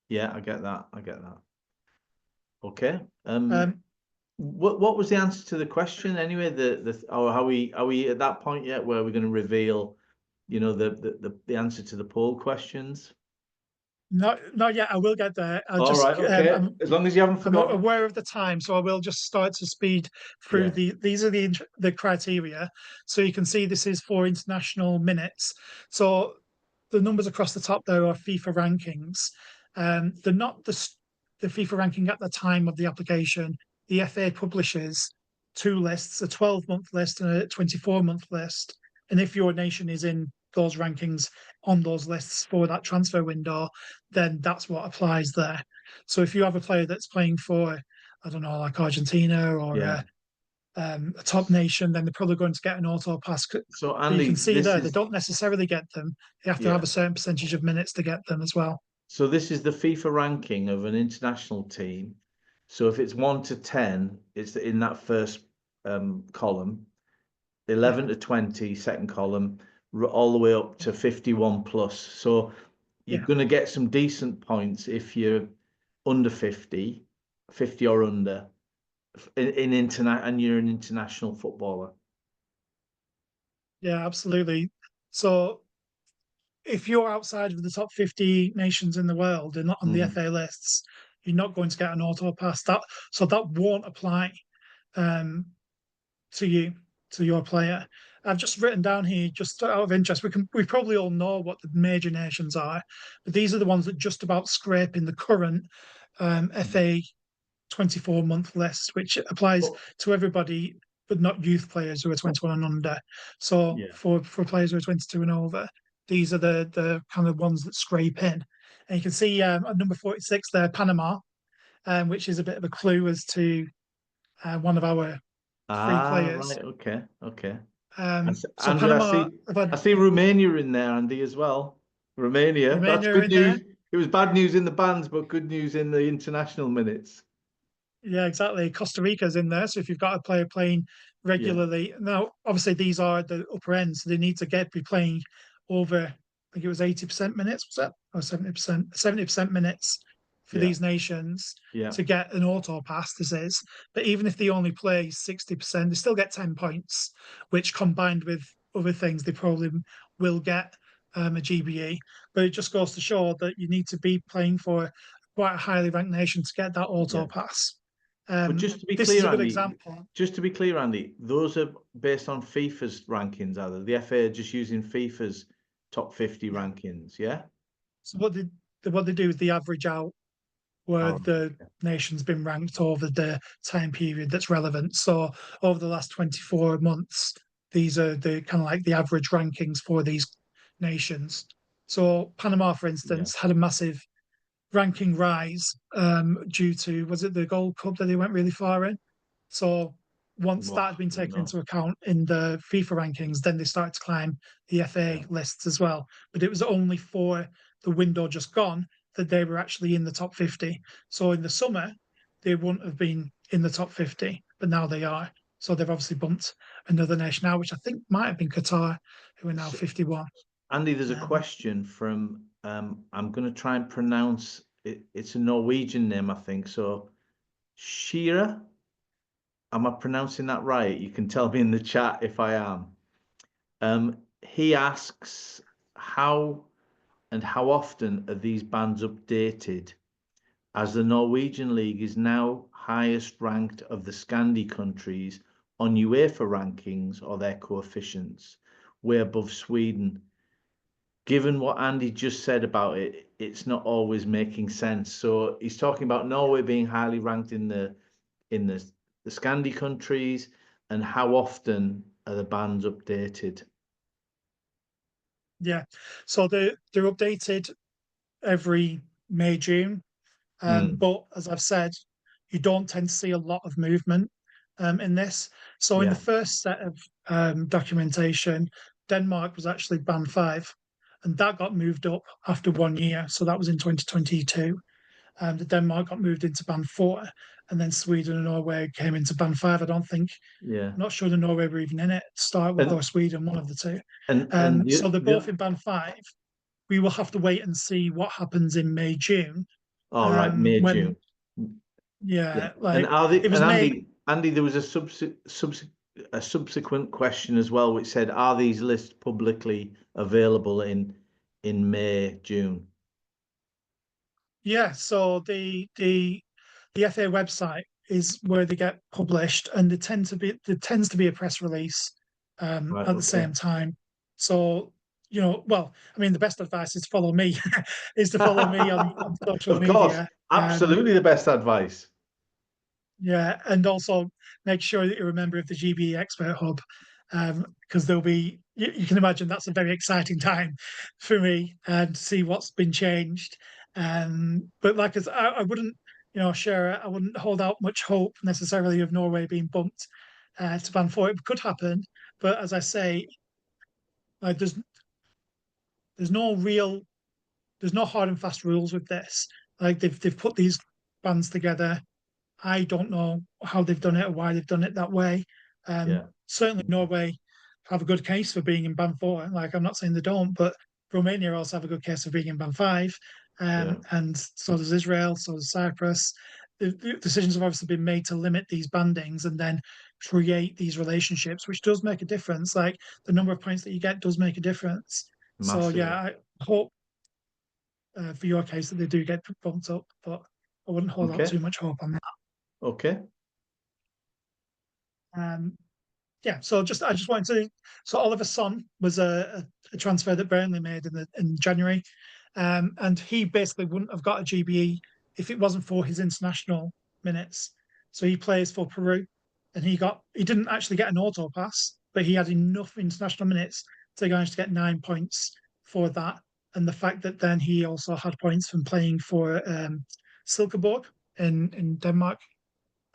Yeah, I get that. I get that. Okay. Um, What was the answer to the question anyway? Or are we at that point yet where we're going to reveal, the answer to the poll questions? not yet. I will get there. I'll All just right, okay. As long as you haven't I'm forgotten. aware of the time, so I will just start to speed through Yeah, these are the criteria. So you can see this is for international minutes. So the numbers across the top there are FIFA rankings. They're not the FIFA ranking at the time of the application. The FA publishes two lists, a 12-month list and a 24-month list. And if your nation is in those rankings on those lists for that transfer window, then that's what applies there. So if you have a player that's playing for, I don't know, like Argentina or yeah. a top nation, then they're probably going to get an auto pass. But So you can Andy, see this there, they is don't necessarily get them. They have to have yeah. a certain percentage of minutes to get them as well. So this is the FIFA ranking of an international team. So if it's 1 to 10, it's in that first column. Yeah, 11 to 20, second column, all the way up to 51 plus. So you're yeah, going to get some decent points if you're under 50, 50 or under in internet, and you're an international footballer. yeah, absolutely. So if you're outside of the top 50 nations in the world and not on the Mhm. FA lists, you're not going to get an auto pass. That won't apply um, to you, to your player. I've just written down here, just out of interest, we probably all know what the major nations are, but these are the ones that just about scrape in the current FA 24-month list, which applies But to everybody, but not youth players who are 21 and under. So yeah, for players who are 22 and over, these are the kind of ones that scrape in. And you can see at number 46 there, Panama, which is a bit of a clue as to one of our free players. right, okay, okay. So Andrew, Panama have I had see Romania in there, Andy, as well. Romania, that's Romania good in there. news. It was bad news in the bands, but good news in the international minutes. Yeah, exactly. Costa Rica's in there. So if you've got a player playing Yeah, regularly, now obviously these are the upper ends, so they need to be playing over, I think it was 80% minutes, was that? Or 70%, 70% minutes for yeah, these nations yeah, to get an auto pass, this is. But even if they only play 60%, they still get 10 points, which combined with other things, they probably will get a GBE. But it just goes to show that you need to be playing for quite a highly ranked nation to get that yeah. auto pass. But just to be This is clear, a good Andy, example. those are based on FIFA's rankings, are they? The FA are just using FIFA's top 50 Yeah. rankings, yeah? So what they do is they average out where All the right. nation's been ranked over the time period that's relevant. So over the last 24 months, these are the kind of like the average rankings for these nations. So Panama, for Yeah. instance, had a massive ranking rise due to, was it the Gold Cup that they went really far in? So once Well, that had been I don't taken know. into account in the FIFA rankings, then they started to climb the Yeah. FA lists as well. But it was only for the window just gone that they were actually in the top 50. So in the summer, they wouldn't have been in the top 50, but now they are. So they've obviously bumped another nation now, which I think might have been Qatar, who are now So, 51. Andy, there's a Um, question from I'm going to try and pronounce it. It's a Norwegian name, I think. So Shira, am I pronouncing that right? You can tell me in the chat if I am. He asks how often are these bands updated, as the Norwegian league is now highest ranked of the Scandi countries on UEFA rankings or their coefficients, way above Sweden. Given what Andy just said about it, it's not always making sense. So he's talking about Norway being highly ranked in the Scandi countries, and how often are the bands updated? yeah. So they're updated every May, June. But as I've said, you don't tend to see a lot of movement in this. So in the Yeah. first set of documentation, Denmark was actually band 5, and that got moved up after 1 year. So that was in 2022. The Denmark got moved into band 4, and then Sweden and Norway came into band 5. Yeah. I'm not sure the Norway were even in it to start with, And or Sweden, one of the two. So you, they're both in band 5. We will have to wait and see what happens in May, June. all right, May, When, June. Yeah. yeah, And like are they, it was and May. Andy, there was a subsequent question as well, which said, are these lists publicly available in May, June? Yeah, so the FA website is where they get published, and there tends to be a press release Right. at the Okay. same time. So, well, I mean, the best advice is follow me, is to follow me on social Of course, media. absolutely the best advice. Yeah, and also make sure that you're a member of the GBE Expert Hub, because there'll be you can imagine that's a very exciting time for me and to see what's been changed. But like as I wouldn't, share, I wouldn't hold out much hope necessarily of Norway being bumped to band 4. It could happen, but as I say, like there's no real there's no hard and fast rules with this. Like they've put these bands together. I don't know how they've done it or why they've done it that way. Yeah. Certainly, Okay. Norway have a good case for being in band 4. Like, I'm not saying they don't, but Romania also have a good case for being in band 5. Yeah. And so does Israel, so does Cyprus. The decisions have obviously been made to limit these bandings and then create these relationships, which does make a difference. Like, the number of points that you get does make a difference. So, yeah, Massively. I hope for your case that they do get bumped up, but I wouldn't hold out Okay. too much hope on that. Okay. Um, yeah, so I just wanted to. So Oliver Son was a transfer that Burnley made in January, and he basically wouldn't have got a GBE if it wasn't for his international minutes. So he plays for Peru, and he didn't actually get an auto pass, but he had enough international minutes to manage to get 9 points for that. And the fact that then he also had points from playing for Silkeborg in Denmark,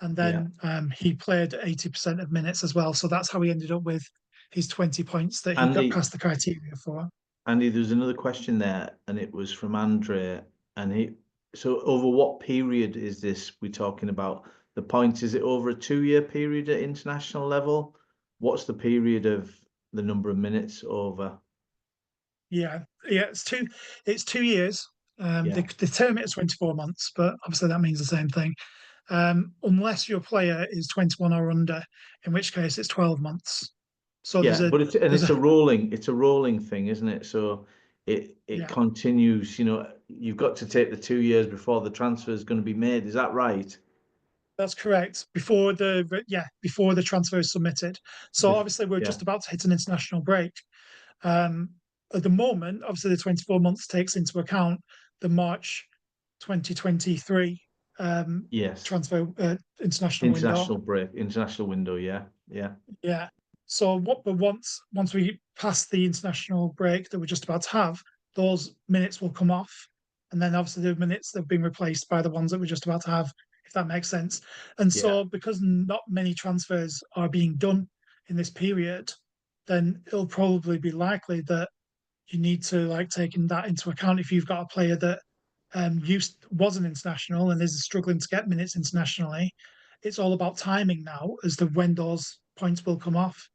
and Yeah. then he played 80% of minutes as well. So that's how he ended up with his 20 points that he got Andy, past the criteria for. there's another question there, and it was from Andre, and so over what period is this we're talking about? The points, is it over a 2-year period at international level? What's the period of the number of minutes over? Yeah, yeah, it's 2 years. Yeah. The term it is 24 months, but obviously that means the same thing. Unless your player is 21 or under, in which case it's 12 months. So Yeah, but there's it's a a rolling thing, isn't it? So it yeah, continues, you've got to take the 2 years before the transfer is going to be made. Is that right? that's correct. Before the transfer is submitted. So obviously we're Yeah. just about to hit an international break. Um, at the moment, obviously, the 24 months takes into account the March 2023 Yes. transfer international window. International window. Yeah. Yeah. Yeah. So but once we pass the international break that we're just about to have, those minutes will come off, and then obviously the minutes that have been replaced by the ones that we're just about to have, if that makes sense. And Yeah. so because not many transfers are being done in this period, then it'll probably be likely that you need to like taking that into account if you've got a player that was an international and is struggling to get minutes internationally. It's all about timing now as to when those points will come off.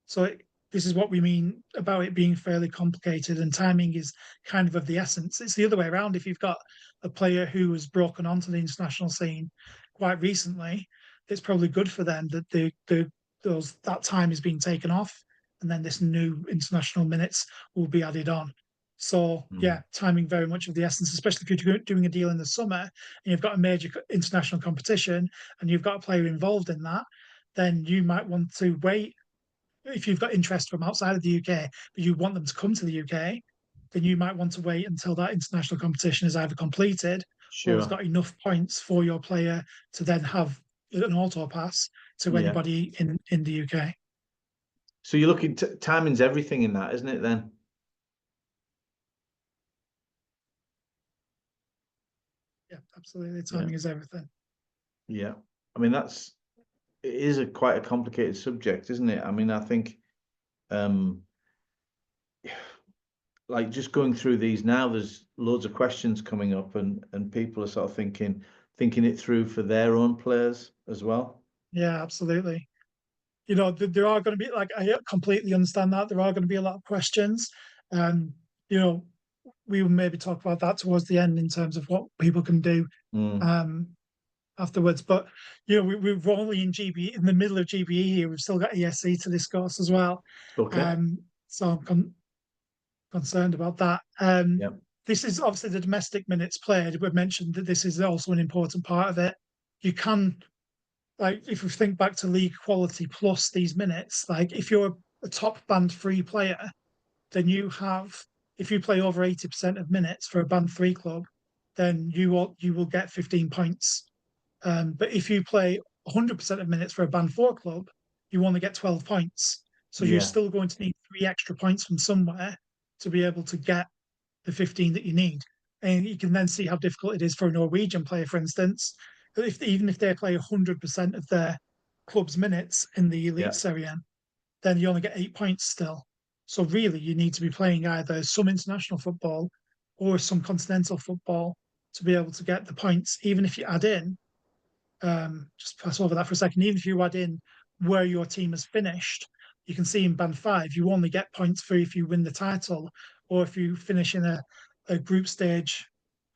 So this is what we mean about it being fairly complicated, and timing is kind of the essence. It's the other way around. If you've got a player who has broken onto the international scene quite recently, it's probably good for them that that time is being taken off, and then this new international minutes will be added on. So Mm. yeah, timing very much of the essence, especially if you're doing a deal in the summer and you've got a major international competition and you've got a player involved in that, then you might want to wait. If you've got interest from outside of the UK, but you want them to come to the UK, then you might want to wait until that international competition is either completed or has Sure. got enough points for your player to then have an auto pass to Yeah. anybody in the UK. So you're looking timing's everything in that, isn't it then? absolutely. Timing is everything. Yeah. I mean, it is quite a complicated subject, isn't it? I mean, I think, like just going through these now, there's loads of questions coming up, and people are sort of thinking it through for their own players as well. Yeah, absolutely. You know, there are going to be, like, I completely understand that there are going to be a lot of questions. And, you know, we will maybe talk about that towards the end in terms of what people can do um, afterwards. But, you know, we're only in the middle of GBE here. We've still got ESC to discuss as well. Okay. So I'm concerned about that. Yeah. This is obviously the domestic minutes played. We've mentioned that this is also an important part of it. You can, like, if we think back to league quality plus these minutes, like if you're a top band 3 player, then if you play over 80% of minutes for a band 3 club, then you will get 15 points. But if you play 100% of minutes for a band 4 club, you only get 12 points. So you're Yeah. still going to need 3 extra points from somewhere to be able to get the 15 that you need. And you can then see how difficult it is for a Norwegian player, for instance. Even if they play 100% of their club's minutes in the Elite Yeah. Serie A, then you only get 8 points still. So really, you need to be playing either some international football or some continental football to be able to get the points. Even if you add in, just pass over that for a second. Even if you add in where your team has finished, you can see in Band 5, you only get points for if you win the title or if you finish in a group stage,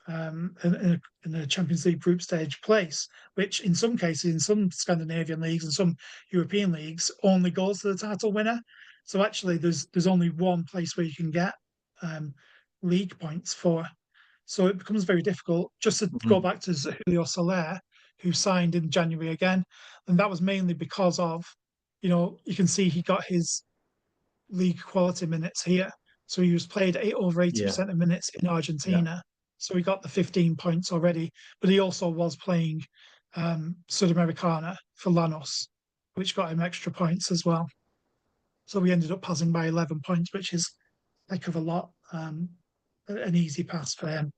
in a Champions League group stage place, which in some cases, in some Scandinavian leagues and some European leagues, only goes to the title winner. So actually, there's only one place where you can get league points for. So it becomes very difficult. Just to go back to Julio Soler, who signed in January again, and that was mainly because of, you know, you can see he got his league quality minutes here. So he was played over 80% of minutes in Argentina. Yeah. So he got the 15 points already. But he also was playing Sudamericana for Lanos, which got him extra points as well. So we ended up passing by 11 points, which is a heck of a lot. An easy pass for him.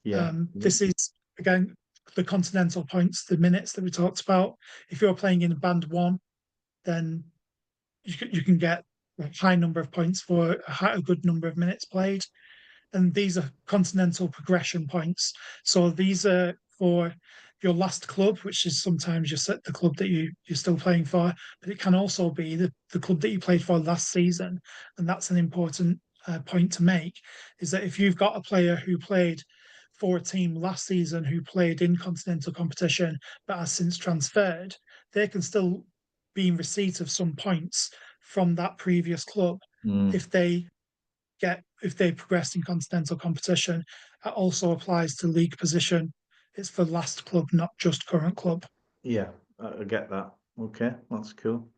Yeah. This is, again, the continental points, the minutes that we talked about. If you're playing in band 1, then you can get a high number of points for a good number of minutes played. And these are continental progression points. So these are for your last club, which is sometimes the club that you're still playing for, but it can also be the club that you played for last season. And that's an important point to make, is that if you've got a player who played for a team last season who played in continental competition but has since transferred, they can still be in receipt of some points from that previous club if they progressed in continental competition. That also applies to league position. It's for last club, not just current club. Yeah. I get that. Okay. That's cool.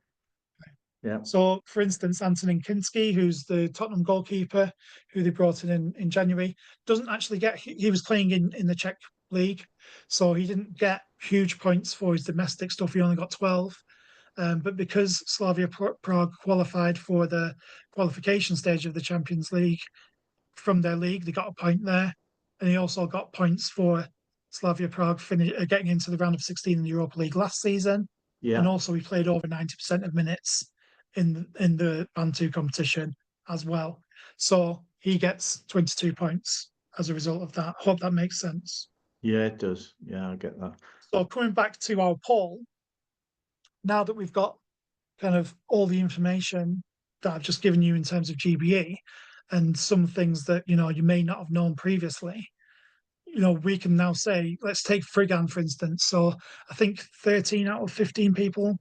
Yeah. So, for instance, Antonin Kinski, who's the Tottenham goalkeeper, who they brought in January, doesn't actually get. He was playing in the Czech league, so he didn't get huge points for his domestic stuff. He only got 12. But because Slavia Prague qualified for the qualification stage of the Champions League from their league, they got a point there. And he also got points for Slavia Prague getting into the round of 16 in the Europa League last season. Yeah. And also he played over 90% of minutes in the Band 2 competition as well. So he gets 22 points as a result of that. Hope that makes sense. Yeah, it does. Yeah, I get that. So coming back to our poll, now that we've got kind of all the information that I've just given you in terms of GBE and some things that, you know, you may not have known previously, you know, we can now say, let's take Frigan, for instance. So I think 13 out of 15 people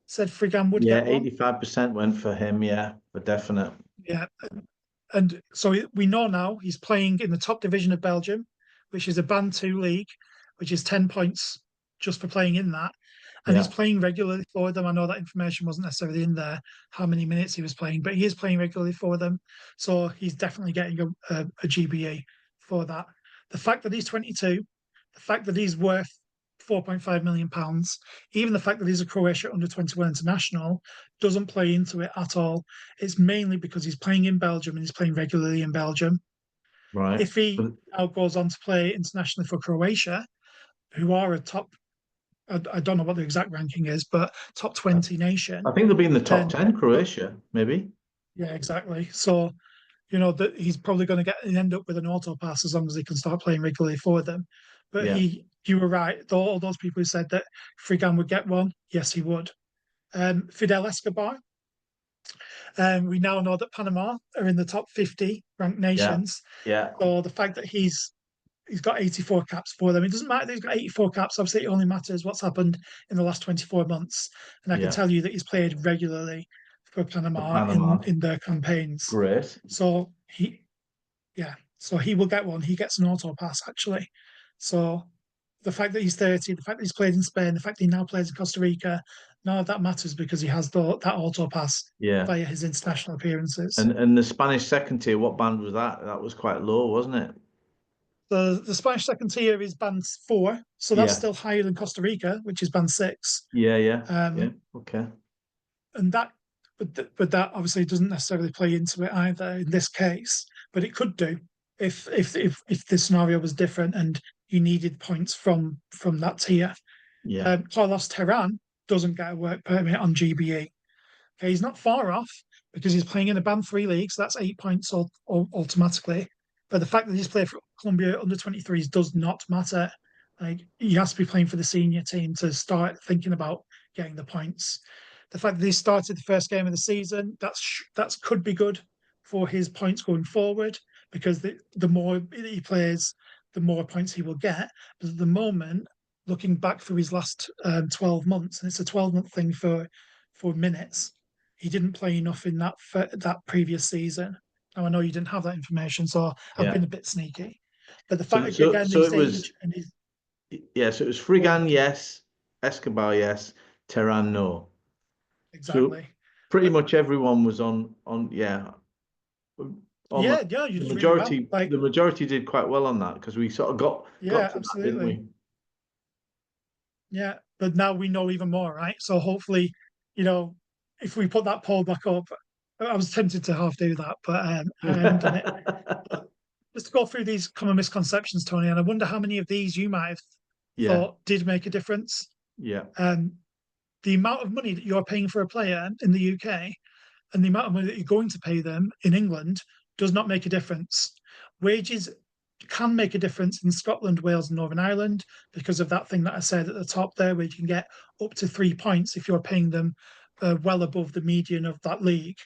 said Frigan would Yeah, get one. 85% went for him. Yeah, for definite. Yeah. And so we know now he's playing in the top division of Belgium, which is a Band 2 league, which is 10 points just for playing in that. And he's Yeah. playing regularly for them. I know that information wasn't necessarily in there, how many minutes he was playing, but he is playing regularly for them. So he's definitely getting a GBE for that. The fact that he's 22, the fact that he's worth £4.5 million, even the fact that he's a Croatia under 21 international doesn't play into it at all. It's mainly because he's playing in Belgium and he's playing regularly in Belgium. Right. If he now goes on to play internationally for Croatia, who are a top, I don't know what the exact ranking is, but top 20 nation, I think they'll be in the top then 10, Croatia, maybe. yeah, exactly. So, you know, that he's probably going to end up with an auto pass as long as he can start playing regularly for them. But Yeah, you were right. All those people who said that Frigan would get one, yes, he would. Fidel Escobar, we now know that Panama are in the top 50 ranked yeah, nations. yeah. So the fact that he's got 84 caps for them. It doesn't matter that he's got 84 caps. Obviously, it only matters what's happened in the last 24 months. And I can Yeah, tell you that he's played regularly for for Panama Panama. in their campaigns. Great. So so he will get one. He gets an auto pass actually. So the fact that he's 30, the fact that he's played in Spain, the fact that he now plays in Costa Rica, none of that matters because he has that auto pass Yeah. via his international appearances. And the Spanish second tier, what band was that? That was quite low, wasn't it? The Spanish second tier is band 4, so that's Yeah, still higher than Costa Rica, which is band 6. yeah, yeah, yeah. Um, Okay. and that, but that obviously doesn't necessarily play into it either in this case. But it could do if the scenario was different and you needed points from that tier. Yeah, Carlos Terran doesn't get a work permit on GBE. Okay, he's not far off because he's playing in a band 3 league, so that's 8 points automatically. But the fact that he's played for Colombia under 23s does not matter. Like he has to be playing for the senior team to start thinking about getting the points. The fact that he started the first game of the season, that's could be good for his points going forward because the more he plays, the more points he will get. But at the moment, looking back through his last 12 months, and it's a 12-month thing for minutes, he didn't play enough in that previous season. Now I know you didn't have that information, so I've yeah. been a bit sneaky. But the So, fact so, again, so his it was, age and his yeah. So it was well, Frigan, yes. Escobar, yes. Terran, no. So exactly. pretty But much everyone was yeah. On yeah, yeah, you the did really well. majority, Like the majority did quite well on that because we sort of got yeah, to that, didn't absolutely. we? Yeah, but now we know even more, right? So hopefully, you know, if we put that poll back up, I was tempted to half do that, but I haven't done it. But just to go through these common misconceptions, Tony, and I wonder how many of these you might have Yeah, thought did make a difference. yeah, Um, the amount of money that you're paying for a player in the UK and the amount of money that you're going to pay them in England does not make a difference. Wages can make a difference in Scotland, Wales, and Northern Ireland because of that thing that I said at the top there, where you can get up to 3 points if you're paying them well above the median of that league.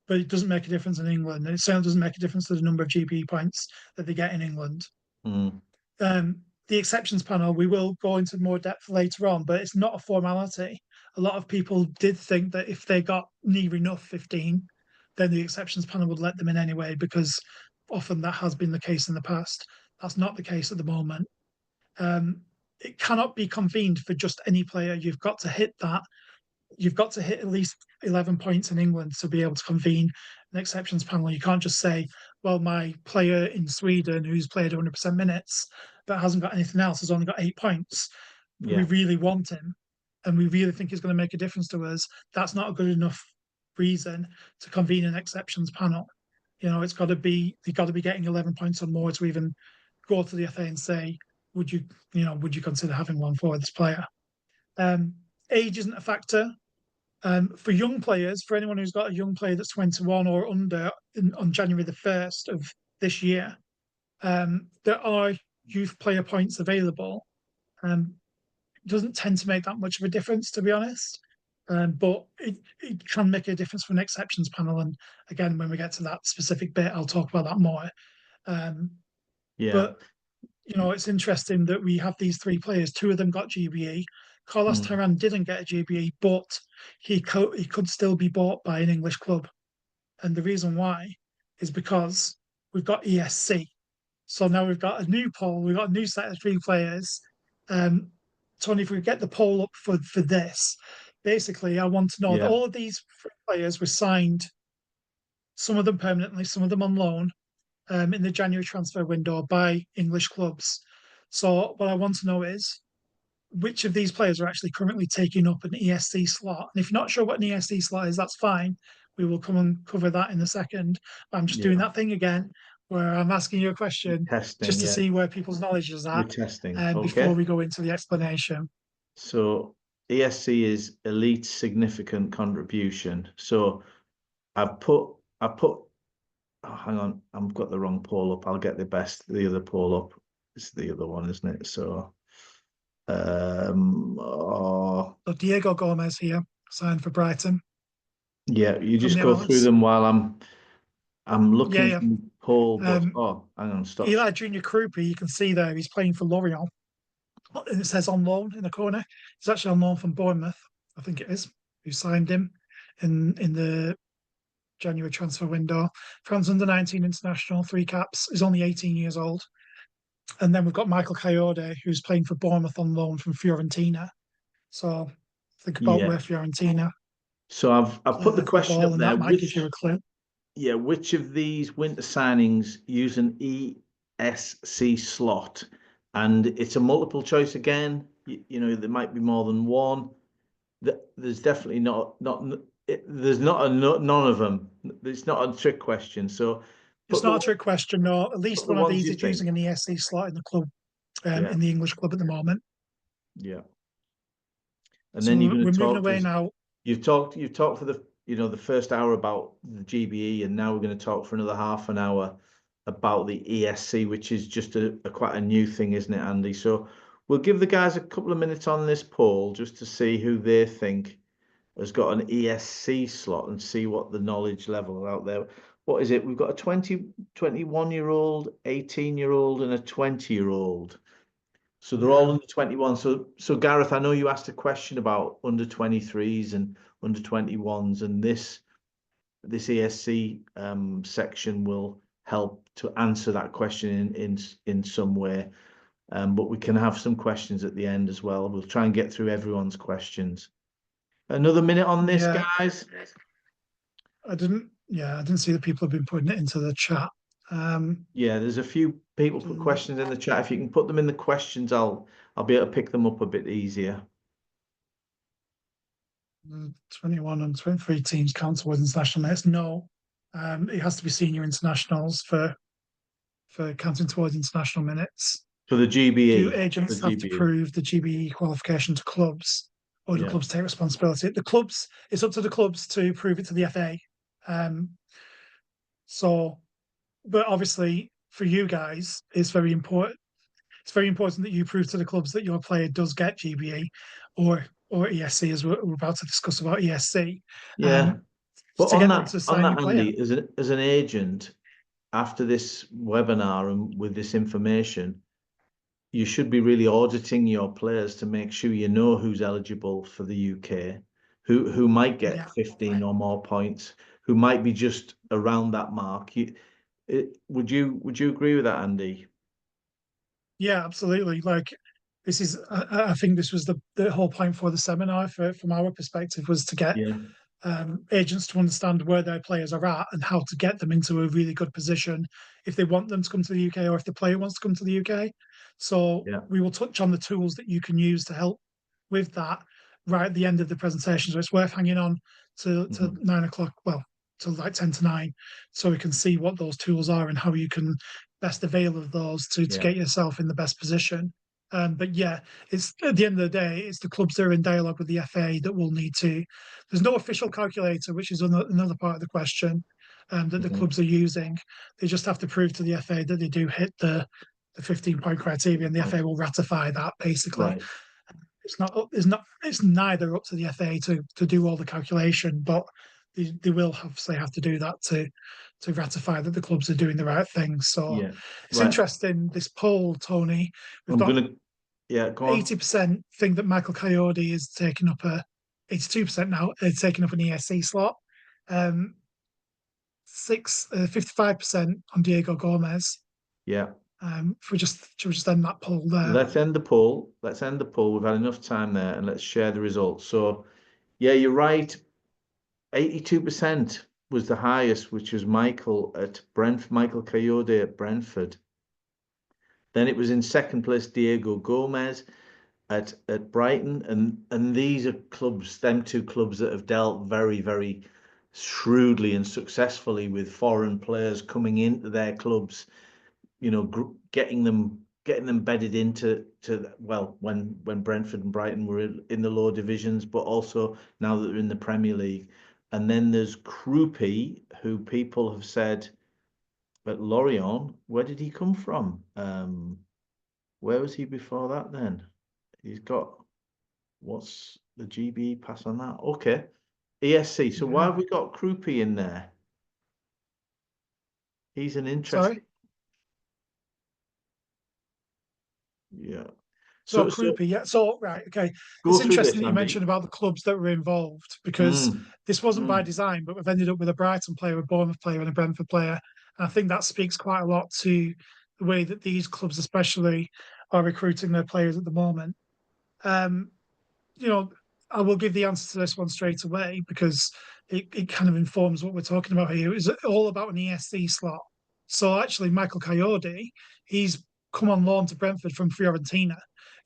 But it doesn't make a difference in England. And it certainly doesn't make a difference to the number of GBE points that they get in England. mm, The exceptions panel, we will go into more depth later on, but it's not a formality. A lot of people did think that if they got near enough 15, then the exceptions panel would let them in anyway, because often that has been the case in the past. That's not the case at the moment. It cannot be convened for just any player. You've got to hit at least 11 points in England to be able to convene an exceptions panel. You can't just say, well, my player in Sweden who's played 100% minutes but hasn't got anything else has only got 8 points. We yeah, really want him and we really think he's going to make a difference to us. That's not a good enough reason to convene an exceptions panel. You know, they've got to be getting 11 points or more to even go to the FA and say, would you consider having one for this player? Um, Age isn't a factor. For young players, for anyone who's got a young player that's 21 or under on January the 1st of this year, there are youth player points available. It doesn't tend to make that much of a difference, to be honest. But it can make a difference for an exceptions panel. And again, when we get to that specific bit, I'll talk about that more. Um, yeah. but it's interesting that we have these three players. Two of them got GBE. Carlos Mm, Terran didn't get a GBE, but he could still be bought by an English club. And the reason why is because we've got ESC. So now we've got a new poll, we've got a new set of three players. Um, Tony, if we get the poll up for this, basically, I want to know that yeah, all of these three players were signed, some of them permanently, some of them on loan, in the January transfer window by English clubs. So what I want to know is which of these players are actually currently taking up an ESC slot. And if you're not sure what an ESC slot is, that's fine. We will come and cover that in a second. But I'm just doing yeah, that thing again. where I'm asking you a question Testing, just to yeah. see where people's knowledge is We're at, testing. before Okay. we go into the explanation. So ESC is elite significant contribution. So I put oh, hang on, I've got the wrong poll up. I'll get the other poll up. It's the other one, isn't it? So oh, So Diego Gomez here, signed for Brighton yeah, you from just the go through MLS. them while I'm Yeah, looking yeah. for the poll, but Um, oh, hang on, stop. Eli Junior Krupi, you can see there, he's playing for Lorient. And it says on loan in the corner. He's actually on loan from Bournemouth, I think it is, who signed him in the January transfer window. France under 19 international, 3 caps. He's only 18 years old. And then we've got Michael Coyote, who's playing for Bournemouth on loan from Fiorentina. So think about Yeah. where Fiorentina So I've play put the their question football, up and there. that might give you a clue. Which of these winter signings use an ESC slot? And it's a multiple choice again. You know, there might be more than one. There's definitely there's not none of them. It's not a trick question. So It's put the not a trick question, no. At least put the one of ones these you is using think. an ESC slot in the club, Yeah, in the English club at the moment. yeah. And So then you're going we're to moving talk to away us. now. You've talked for the first hour about the GBE, and now we're going to talk for another half an hour about the ESC, which is just a quite a new thing, isn't it, Andy? So we'll give the guys a couple of minutes on this poll just to see who they think has got an ESC slot and see what the knowledge level out there. What is it? We've got a 21-year-old, 18-year-old, and a 20-year-old. So they're all Yeah. under 21. So Gareth, I know you asked a question about under 23s and under 21s, and this ESC section will help to answer that question in some way. But we can have some questions at the end as well. We'll try and get through everyone's questions. Another minute on this, Yeah. guys. I didn't see that people have been putting it into the chat. Yeah, there's a few people put questions in the chat. If you can put them in the questions, I'll be able to pick them up a bit easier. 21 and 23 teams count towards international minutes. No, it has to be senior internationals for counting towards international minutes. For the Do GBE, agents have to prove the GBE qualification to clubs, or do yeah, clubs take responsibility? The clubs, it's up to the clubs to prove it to the FA. So, but obviously for you guys, it's very important. It's very important that you prove to the clubs that your player does get GBE or ESC, as we're about to discuss about ESC, yeah. But to get them to on sign that, your player. Andy, as an agent, after this webinar and with this information, you should be really auditing your players to make sure you know who's eligible for the UK, who might get Yeah. 15 or more points, who might be just around that mark. Would you agree with that, Andy? Yeah, absolutely. Like this is, I think this was the whole point for the seminar from our perspective was to get Yeah, agents to understand where their players are at and how to get them into a really good position if they want them to come to the UK or if the player wants to come to the UK. So yeah. we will touch on the tools that you can use to help with that right at the end of the presentation. So it's worth hanging on to Mhm. 9 o'clock, well, to like 10 to 9, so we can see what those tools are and how you can best avail of those to Yeah, get yourself in the best position. But yeah, it's at the end of the day, it's the clubs that are in dialogue with the FA that will need to. There's no official calculator, which is another part of the question that the mhm. clubs are using. They just have to prove to the FA that they do hit the 15-point criteria, and the FA will ratify that. Basically, Right. it's neither up to the FA to do all the calculation, but they will have to do that to ratify that the clubs are doing the right thing. So Yeah. it's Right. interesting, this poll, Tony. We've I'm got gonna. Yeah. Go on. 80% think that Michael Coyote is taking up 82% now, taking up an ESC slot. Um, 55% on Diego Gomez. Yeah. Should we just end that poll there? Let's end the poll. Let's end the poll. We've had enough time there, and let's share the results. So, yeah, you're right. 82% was the highest, which was Michael Coyote at Brentford. Then it was in second place, Diego Gomez at Brighton, and these are clubs, them two clubs that have dealt very, very shrewdly and successfully with foreign players coming into their clubs, you know, getting them bedded into well, when Brentford and Brighton were in the lower divisions, but also now that they're in the Premier League. And then there's Krupi, who people have said at Lorient, where did he come from? Where was he before that then? He's got, what's the GBE pass on that? Okay. ESC. So why have we got Krupi in there? He's an interesting. Sorry? Yeah. So So Krupi, yeah. So right, okay. go It's through interesting this, that you Andy. mentioned about the clubs that were involved because this wasn't by design, but we've ended up with a Brighton player, a Bournemouth player, and a Brentford player. And I think that speaks quite a lot to the way that these clubs, especially, are recruiting their players at the moment. Um, you know, I will give the answer to this one straight away because it kind of informs what we're talking about here. It was all about an ESC slot. So actually, Michael Coyote, he's come on loan to Brentford from Fiorentina.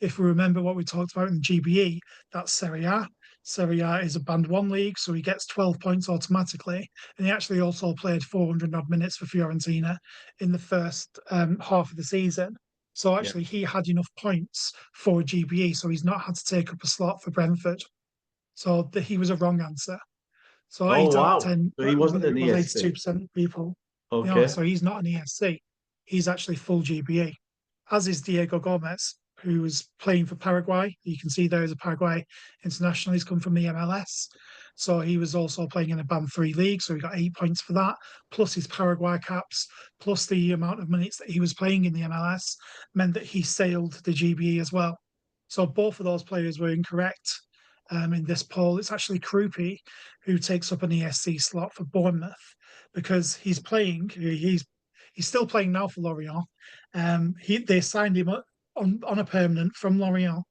If we remember what we talked about in GBE, that's Serie A. Serie A is a Band 1 league, so he gets 12 points automatically. And he actually also played 400 odd minutes for Fiorentina in the first half of the season. So Yeah. actually, he had enough points for GBE, so he's not had to take up a slot for Brentford. So he was a wrong answer. So Oh 8 out of wow. 10, So he wasn't an well, ESC. 82% of people. Yeah, Okay. so he's not an ESC. He's actually full GBE, as is Diego Gomez, who was playing for Paraguay. You can see there is a Paraguay international. He's come from the MLS. So he was also playing in a Band 3 league. So he got 8 points for that, plus his Paraguay caps, plus the amount of minutes that he was playing in the MLS meant that he sailed the GBE as well. So both of those players were incorrect in this poll. It's actually Krupi who takes up an ESC slot for Bournemouth because he's playing. He's still playing now for Lorient. They signed him on a permanent from Lorient,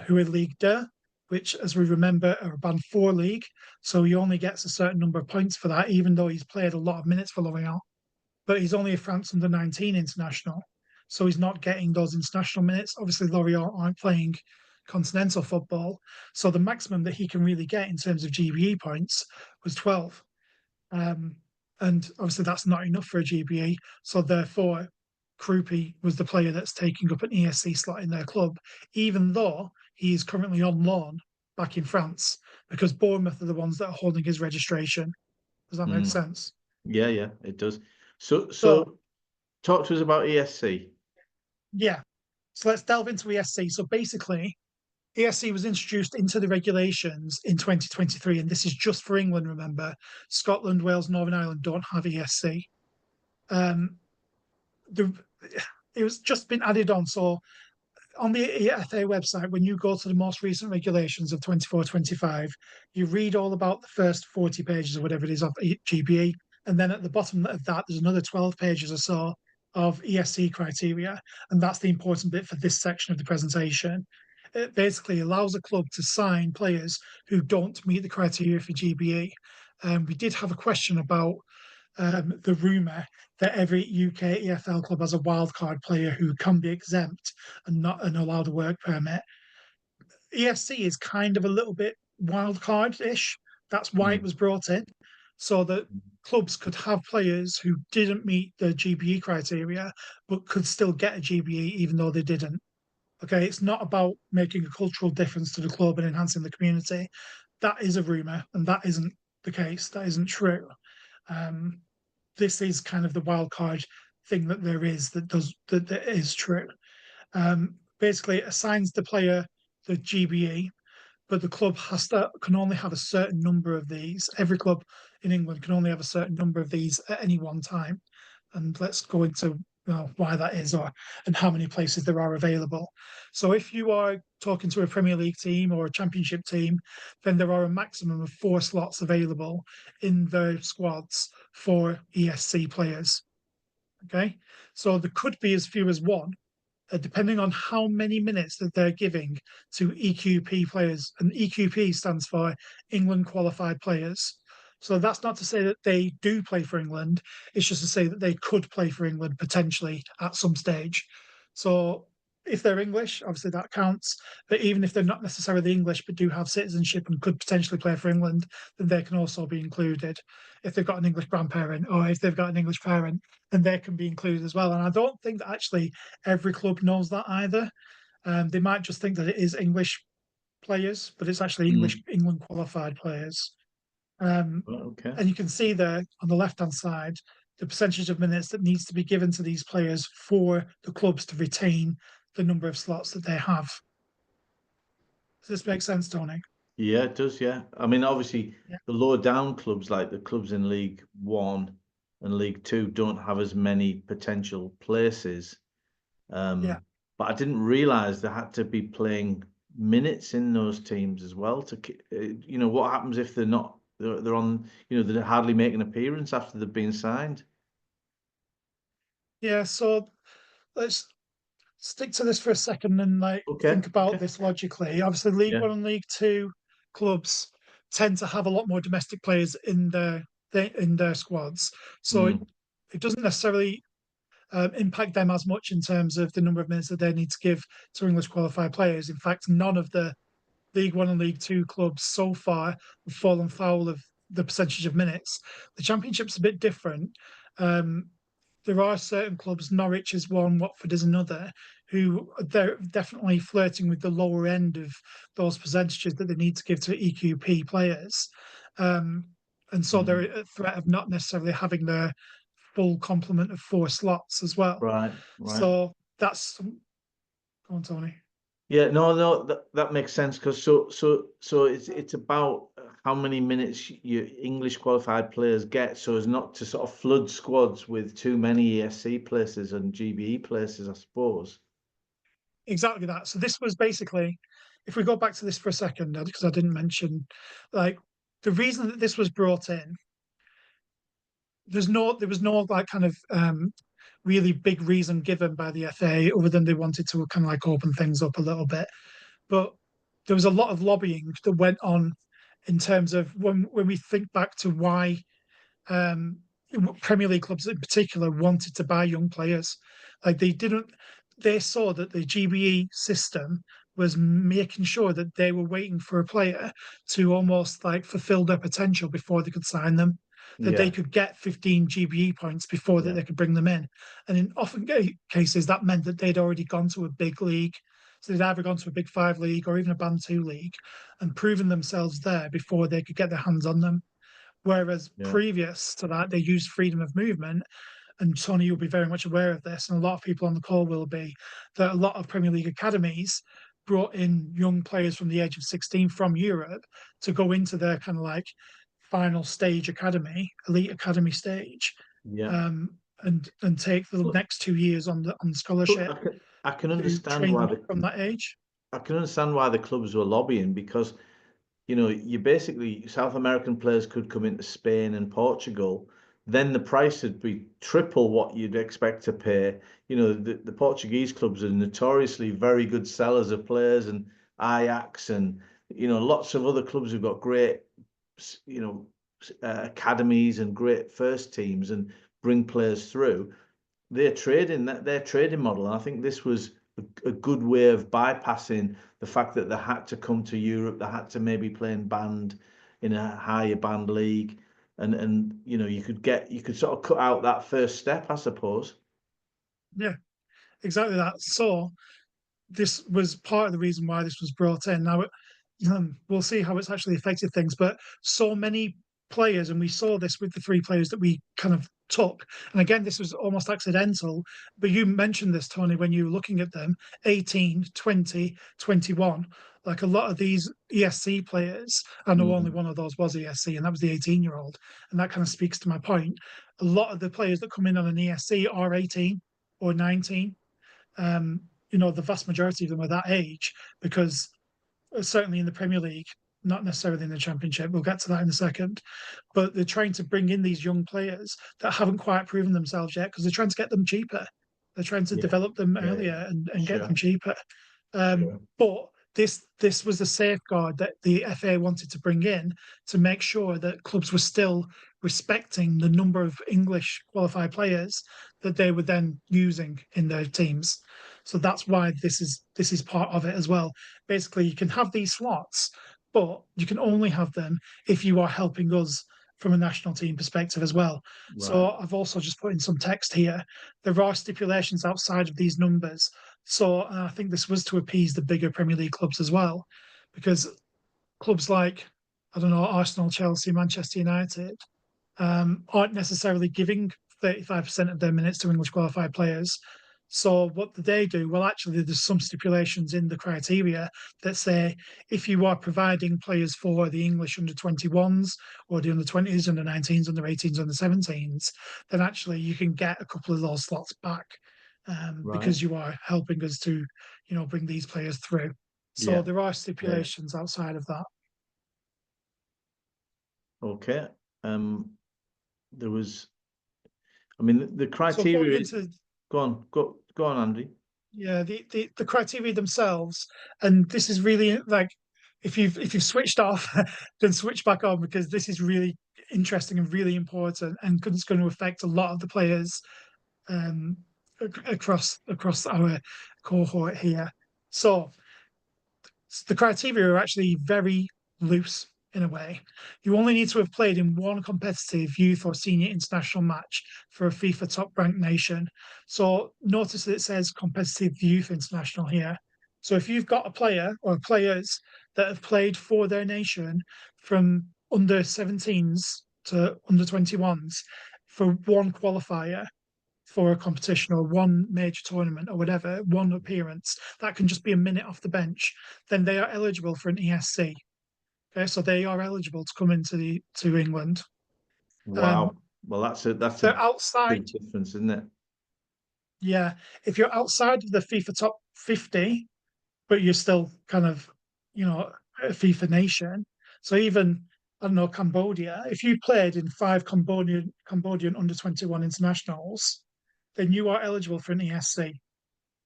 who are League 2, which, as we remember, are a Band 4 league. So he only gets a certain number of points for that, even though he's played a lot of minutes for Lorient. But he's only a France under 19 international. So he's not getting those international minutes. Obviously, Lorient aren't playing continental football. So the maximum that he can really get in terms of GBE points was 12. Um, and obviously, that's not enough for a GBE. So therefore, Krupi was the player that's taking up an ESC slot in their club, even though he is currently on loan back in France, because Bournemouth are the ones that are holding his registration. Does that make sense? Yeah, yeah, it does. So So, talk to us about ESC. yeah. So let's delve into ESC. So basically, ESC was introduced into the regulations in 2023, and this is just for England, remember. Scotland, Wales, Northern Ireland don't have ESC. Um, the, it was just been added on. So on the EFA website, when you go to the most recent regulations of 24-25, you read all about the first 40 pages or whatever it is of GBE. And then at the bottom of that, there's another 12 pages or so of ESC criteria. And that's the important bit for this section of the presentation. It basically allows a club to sign players who don't meet the criteria for GBE. We did have a question about the rumour that every UK EFL club has a wildcard player who can be exempt and not allowed a work permit. ESC is kind of a little bit wildcard-ish. That's why it was brought in, so that clubs could have players who didn't meet the GBE criteria but could still get a GBE even though they didn't. Okay, it's not about making a cultural difference to the club and enhancing the community. That is a rumour, and that isn't the case. That isn't true. Um, this is kind of the wild card thing that there is that is true. Basically, it assigns the player the GBE, but the club can only have a certain number of these. Every club in England can only have a certain number of these at any one time. And let's go into why that is and how many places there are available. So if you are talking to a Premier League team or a Championship team, then there are a maximum of 4 slots available in the squads for ESC players. Okay, so there could be as few as 1, depending on how many minutes that they're giving to EQP players. And EQP stands for England Qualified Players. So that's not to say that they do play for England. It's just to say that they could play for England potentially at some stage. So if they're English, obviously that counts. But even if they're not necessarily English but do have citizenship and could potentially play for England, then they can also be included. If they've got an English grandparent or if they've got an English parent, then they can be included as well. And I don't think that actually every club knows that either. They might just think that it is English players, but it's actually England qualified players. Okay. And you can see there on the left-hand side the percentage of minutes that needs to be given to these players for the clubs to retain the number of slots that they have. Does this make sense, Tony? Yeah, it does. Yeah. I mean, obviously, Yeah. the lower down clubs, like the clubs in League One and League Two, don't have as many potential places. Yeah. But I didn't realize they had to be playing minutes in those teams as well. What happens if they're not? They're on. They hardly make an appearance after they've been signed. Yeah. So let's stick to this for a second and Okay. think about Okay. this logically. Obviously, League Yeah. One and League Two clubs tend to have a lot more domestic players in their squads, so Mm, it doesn't necessarily impact them as much in terms of the number of minutes that they need to give to English qualified players. In fact, none of the League One and League Two clubs so far have fallen foul of the percentage of minutes. The Championship's a bit different. Um, there are certain clubs, Norwich is one, Watford is another, who they're definitely flirting with the lower end of those percentages that they need to give to EQP players. And so they're mhm. at threat of not necessarily having their full complement of 4 slots as well. Right. Right. So that's, go on, Tony. Yeah, no, that makes sense because so it's about how many minutes your English qualified players get, so as not to sort of flood squads with too many ESC places and GBE places, I suppose. Exactly that. So this was basically, if we go back to this for a second, because I didn't mention, like the reason that this was brought in, there was no like kind of really big reason given by the FA other than they wanted to kind of like open things up a little bit. But there was a lot of lobbying that went on in terms of when we think back to why um, Premier League clubs in particular wanted to buy young players. Like they saw that the GBE system was making sure that they were waiting for a player to almost like fulfill their potential before they could sign them, that they Yeah, could get 15 GBE points before that yeah, they could bring them in. And in often cases, that meant that they'd already gone to a big league. So they'd either gone to a Big Five league or even a Band 2 league and proven themselves there before they could get their hands on them. Whereas yeah, previous to that, they used freedom of movement. And Tony, you'll be very much aware of this, and a lot of people on the call will be, that a lot of Premier League academies brought in young players from the age of 16 from Europe to go into their kind of like final stage academy, elite academy stage, yeah. and take the Look, next 2 years on look, scholarship I can to understand train why them up from that age. the clubs were lobbying because you basically South American players could come into Spain and Portugal, then the price would be triple what you'd expect to pay. The Portuguese clubs are notoriously very good sellers of players, and Ajax and lots of other clubs have got great, you know, academies and great first teams and bring players through. Their trading model, and I think this was a good way of bypassing the fact that they had to come to Europe, they had to maybe play in a higher band league, and you could sort of cut out that first step, I suppose. Yeah, exactly that. So this was part of the reason why this was brought in. Now, we'll see how it's actually affected things, but so many players, and we saw this with the 3 players that we kind of took. And again, this was almost accidental, but you mentioned this, Tony, when you were looking at them 18, 20, 21. Like a lot of these ESC players, I know only Mm, one of those was ESC, and that was the 18-year-old. And that kind of speaks to my point. A lot of the players that come in on an ESC are 18 or 19. Um, the vast majority of them are that age because certainly in the Premier League, not necessarily in the Championship. We'll get to that in a second. But they're trying to bring in these young players that haven't quite proven themselves yet because they're trying to get them cheaper. They're trying to yeah, develop them yeah, yeah. earlier and get them Sure, cheaper. sure. But this was a safeguard that the FA wanted to bring in to make sure that clubs were still respecting the number of English qualified players that they were then using in their teams. So that's why this is part of it as well. Basically, you can have these slots, but you can only have them if you are helping us from a national team perspective as well. Right. So I've also just put in some text here. There are stipulations outside of these numbers. So I think this was to appease the bigger Premier League clubs as well, because clubs like, I don't know, Arsenal, Chelsea, Manchester United aren't necessarily giving 35% of their minutes to English qualified players. So what do they do? Well, actually, there's some stipulations in the criteria that say if you are providing players for the English under 21s or the under 20s, under 19s, under 18s, under 17s, then actually you can get a couple of those slots back Right. because you are helping us to, bring these players through. So Yeah. there are Yeah. stipulations outside of that. Okay. There was, I mean, the So going criteria. into Go on, Andy. Yeah, the criteria themselves, and this is really like if you've switched off, then switch back on because this is really interesting and really important, and it's going to affect a lot of the players um, across our cohort here. So the criteria are actually very loose in a way. You only need to have played in one competitive youth or senior international match for a FIFA top ranked nation. So notice that it says competitive youth international here. So if you've got a player or players that have played for their nation from under 17s to under 21s for one qualifier, for a competition or one major tournament or whatever, one appearance, that can just be a minute off the bench, then they are eligible for an ESC. Okay, so they are eligible to come to England. Wow. Well, If that's a they're outside, big difference, isn't it? yeah, if you're outside of the FIFA top 50, but you're still kind of, a FIFA nation. So even I don't know Cambodia, if you played in 5 Cambodian under 21 internationals, then you are eligible for an ESC.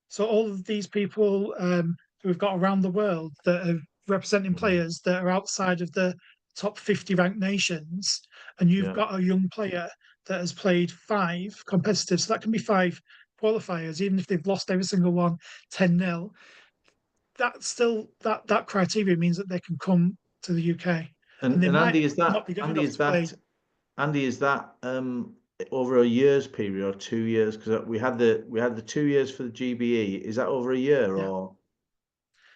So all of these people who we've got around the world that are representing players that are outside of the top 50 ranked nations, and you've Yeah. got a young player that has played 5 competitive, so that can be 5 qualifiers, even if they've lost every single one 10-0, that criteria means that they can come to the UK. And they And might Andy, not be good enough to play. Is that over a year's period or 2 years? Because we had the 2 years for the GBE. Is that over a year Yeah, or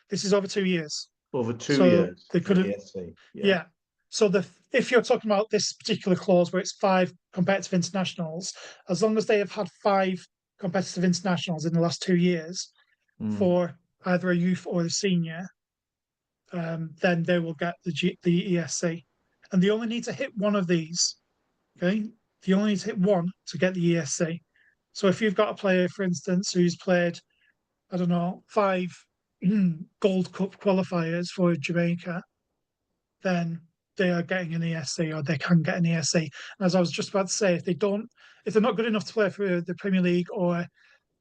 this is over 2 years. over two So years they for could the have. ESC? Yeah. Yeah. So if you're talking about this particular clause where it's 5 competitive internationals, as long as they have had 5 competitive internationals in the last 2 years Mm. for either a youth or a senior, then they will get the ESC. And they only need to hit one of these. Okay. They only need to hit one to get the ESC. So if you've got a player, for instance, who's played, I don't know, 5 Gold Cup qualifiers for Jamaica, then they are getting an ESC or they can get an ESC. And as I was just about to say, if they're not good enough to play for the Premier League or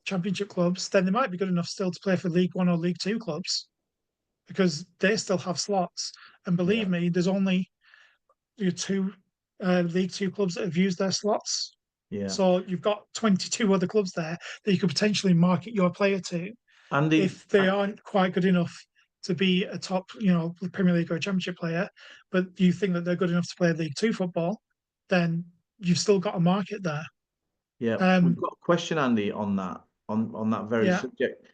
Championship clubs, then they might be good enough still to play for League One or League Two clubs because they still have slots. And believe Yeah. me, there's only two League Two clubs that have used their slots. Yeah. So you've got 22 other clubs there that you could potentially market your player to Andy, if they aren't quite good enough to be a top, Premier League or a Championship player, but you think that they're good enough to play League Two football, then you've still got a market there. yeah, we've Um, got a question, Andy, on that very yeah, subject,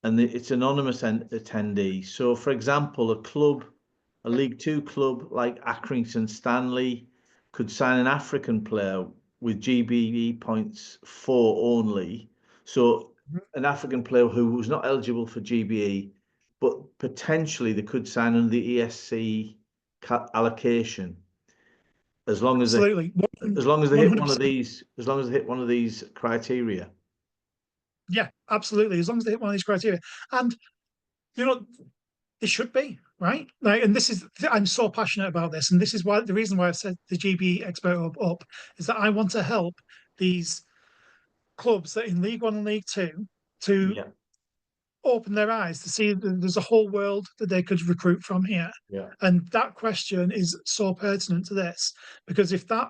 and it's anonymous attendee. So, for example, a League Two club like Accrington Stanley could sign an African player with GBE points 4 only. So, an African player who was not eligible for GBE, but potentially they could sign under the ESC allocation as long as they absolutely, as long as they hit one of 100%. these, as long as they hit one of these criteria. Yeah, absolutely. As long as they hit one of these criteria, and you know, it should be right. Like, and this is I'm so passionate about this, and this is why the reason why I've set the GB Expert Hub up is that I want to help these clubs that in League One and League Two to Yeah, open their eyes to see that there's a whole world that they could recruit from here. yeah, And that question is so pertinent to this because if that,